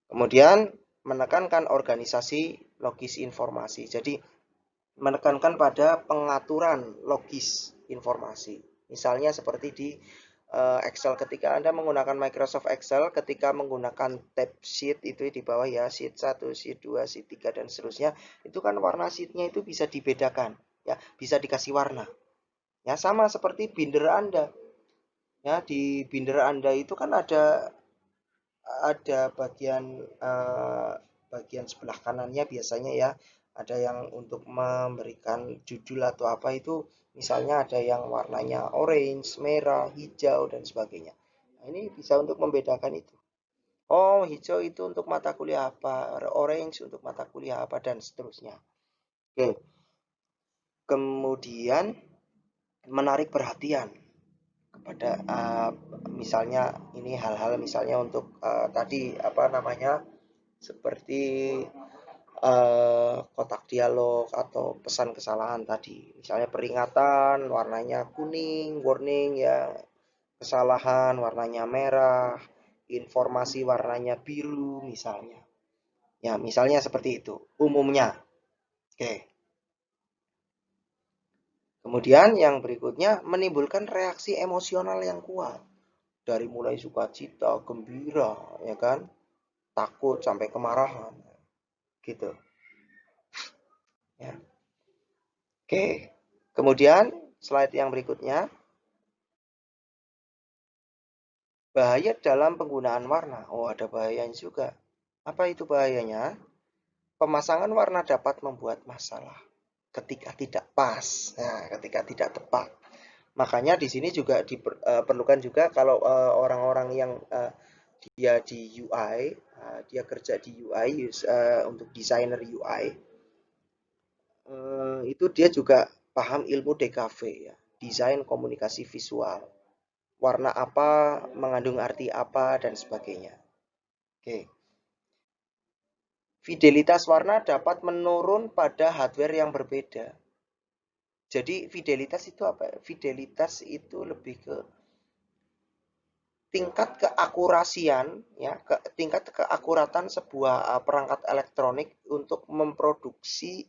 Kemudian menekankan organisasi logis informasi. Jadi menekankan pada pengaturan logis informasi. Misalnya seperti di Excel, ketika Anda menggunakan Microsoft Excel, ketika menggunakan tab sheet itu di bawah ya, sheet 1, sheet 2, sheet 3 dan seterusnya, itu kan warna sheetnya itu bisa dibedakan, ya, bisa dikasih warna. Ya, sama seperti binder Anda. Ya, di binder Anda itu kan ada bagian sebelah kanannya biasanya ya, ada yang untuk memberikan judul atau apa itu, misalnya ada yang warnanya orange, merah, hijau dan sebagainya. Nah, ini bisa untuk membedakan itu. Oh, hijau itu untuk mata kuliah apa, orange untuk mata kuliah apa dan seterusnya. Oke. Kemudian menarik perhatian kepada misalnya ini hal-hal misalnya untuk tadi apa namanya, seperti kotak dialog atau pesan kesalahan tadi. Misalnya peringatan warnanya kuning, warning ya, kesalahan warnanya merah, informasi warnanya biru misalnya. Ya, misalnya seperti itu umumnya. Oke. Kemudian yang berikutnya menimbulkan reaksi emosional yang kuat. Dari mulai sukacita, gembira, ya kan? Takut sampai kemarahan. Gitu. Ya. Oke. Kemudian slide yang berikutnya, bahaya dalam penggunaan warna. Oh, ada bahayanya juga. Apa itu bahayanya? Pemasangan warna dapat membuat masalah ketika tidak pas, nah, ketika tidak tepat. Makanya di sini juga diperlukan juga kalau orang-orang yang dia di UI, dia kerja di UI untuk desainer UI, itu dia juga paham ilmu DKV ya, desain komunikasi visual. Warna apa mengandung arti apa dan sebagainya. Oke. Fidelitas warna dapat menurun pada hardware yang berbeda. Jadi fidelitas itu apa? Fidelitas itu lebih ke tingkat keakurasian ya, tingkat keakuratan sebuah perangkat elektronik untuk memproduksi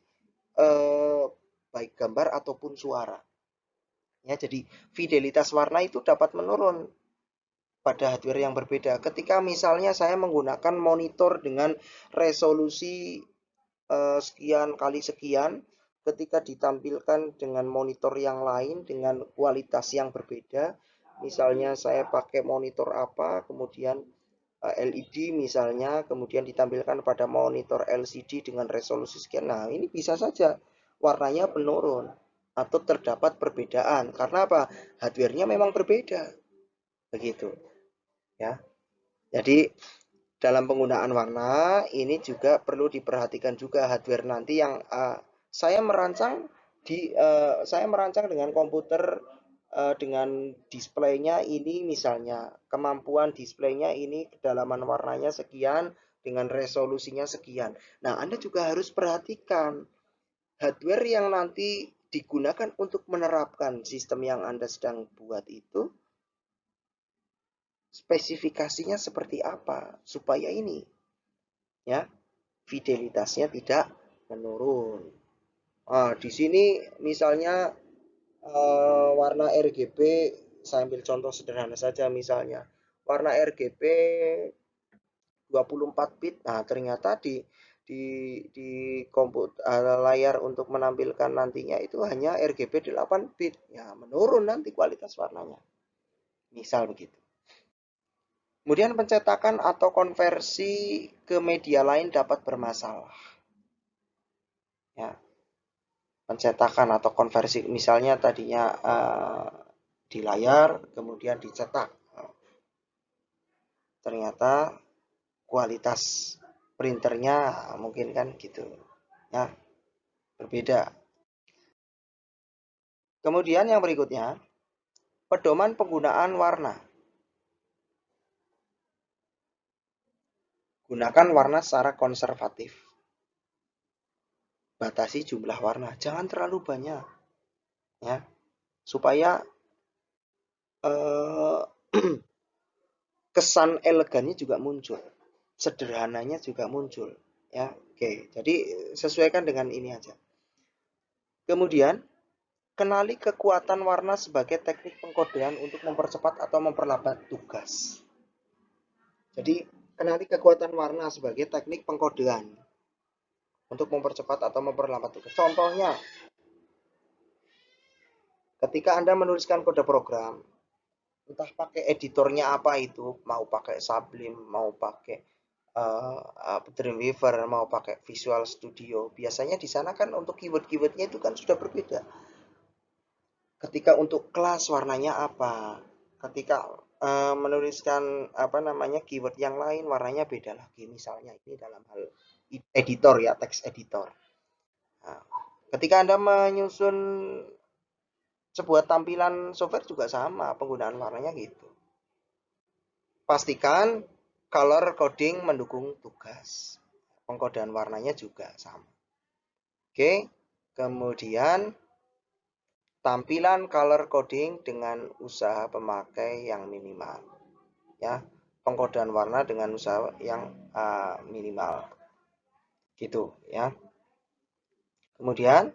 baik gambar ataupun suara. Ya, jadi fidelitas warna itu dapat menurun pada hardware yang berbeda. Ketika misalnya saya menggunakan monitor dengan resolusi sekian kali sekian, ketika ditampilkan dengan monitor yang lain dengan kualitas yang berbeda, misalnya saya pakai monitor apa, kemudian LED misalnya, kemudian ditampilkan pada monitor LCD dengan resolusi sekian. Nah, ini bisa saja warnanya menurun atau terdapat perbedaan. Karena apa? Hardware-nya memang berbeda. Begitu, ya. Jadi dalam penggunaan warna ini juga perlu diperhatikan juga hardware nanti yang saya merancang dengan komputer dengan displaynya ini, misalnya kemampuan displaynya ini, kedalaman warnanya sekian dengan resolusinya sekian. Nah, Anda juga harus perhatikan hardware yang nanti digunakan untuk menerapkan sistem yang Anda sedang buat itu spesifikasinya seperti apa supaya ini, ya, fidelitasnya tidak menurun. Di sini misalnya warna RGB, saya ambil contoh sederhana saja, misalnya warna RGB 24 bit. Nah, ternyata di komputer layar untuk menampilkan nantinya itu hanya RGB 8 bit. Ya, menurun nanti kualitas warnanya. Misal begitu. Kemudian pencetakan atau konversi ke media lain dapat bermasalah. Ya, pencetakan atau konversi, misalnya tadinya di layar, kemudian dicetak. Ternyata kualitas printernya mungkin kan gitu, ya, berbeda. Kemudian yang berikutnya, pedoman penggunaan warna. Gunakan warna secara konservatif. Batasi jumlah warna, jangan terlalu banyak, ya, supaya kesan elegannya juga muncul, sederhananya juga muncul, ya. Oke, jadi sesuaikan dengan ini aja. Kemudian kenali kekuatan warna sebagai teknik pengkodean untuk mempercepat atau memperlambat tugas. Jadi kenali kekuatan warna sebagai teknik pengkodean untuk mempercepat atau memperlambat tugas. Contohnya, ketika Anda menuliskan kode program, entah pakai editornya apa itu, mau pakai Sublime, mau pakai Dreamweaver, mau pakai Visual Studio, biasanya di sana kan untuk keyword-keywordnya itu kan sudah berbeda. Ketika untuk kelas warnanya apa, ketika menuliskan keyword yang lain warnanya beda lagi, misalnya ini dalam hal editor, ya, teks editor. Nah, ketika Anda menyusun sebuah tampilan software juga sama, penggunaan warnanya gitu. Pastikan color coding mendukung tugas. Pengkodean warnanya juga sama. Oke, kemudian tampilan color coding dengan usaha pemakai yang minimal. Ya, pengkodean warna dengan usaha yang minimal. Gitu, ya. Kemudian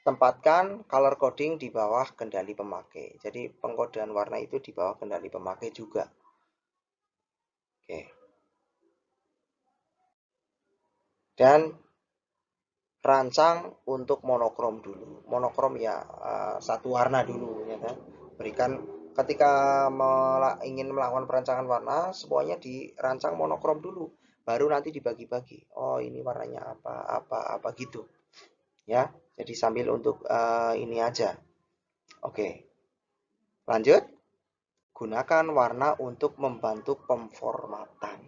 tempatkan color coding di bawah kendali pemakai. Jadi pengkodean warna itu di bawah kendali pemakai juga. Oke. Dan rancang untuk monokrom dulu. Monokrom ya satu warna dulu, ya kan. Berikan ketika ingin melakukan perancangan warna, semuanya dirancang monokrom dulu. Baru nanti dibagi-bagi. Oh, ini warnanya apa gitu. Ya. Jadi sambil untuk ini aja. Oke. Lanjut. Gunakan warna untuk membantu pemformatan.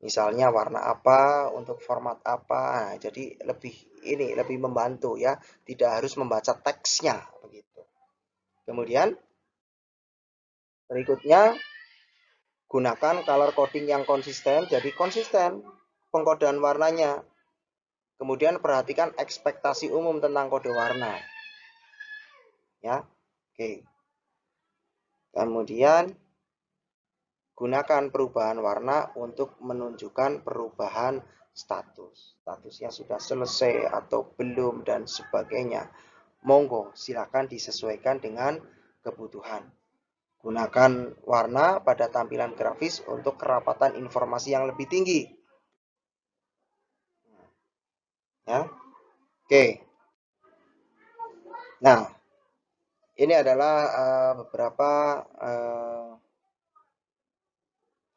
Misalnya warna apa untuk format apa. Nah, jadi lebih membantu, ya, tidak harus membaca teksnya begitu. Kemudian berikutnya gunakan color coding yang konsisten. Jadi konsisten pengkodean warnanya. Kemudian perhatikan ekspektasi umum tentang kode warna. Ya. Oke. Kemudian gunakan perubahan warna untuk menunjukkan perubahan status. Statusnya sudah selesai atau belum dan sebagainya. Monggo, silakan disesuaikan dengan kebutuhan. Gunakan warna pada tampilan grafis untuk kerapatan informasi yang lebih tinggi. Ya. Oke. Nah, ini adalah beberapa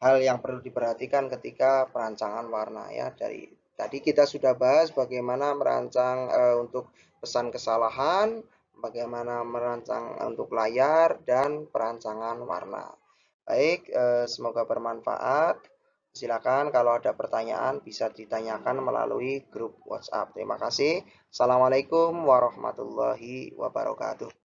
hal yang perlu diperhatikan ketika perancangan warna, ya, dari Tadi kita sudah bahas bagaimana merancang untuk pesan kesalahan, bagaimana merancang untuk layar, dan perancangan warna. Baik, semoga bermanfaat. Silakan kalau ada pertanyaan bisa ditanyakan melalui grup WhatsApp. Terima kasih. Assalamualaikum warahmatullahi wabarakatuh.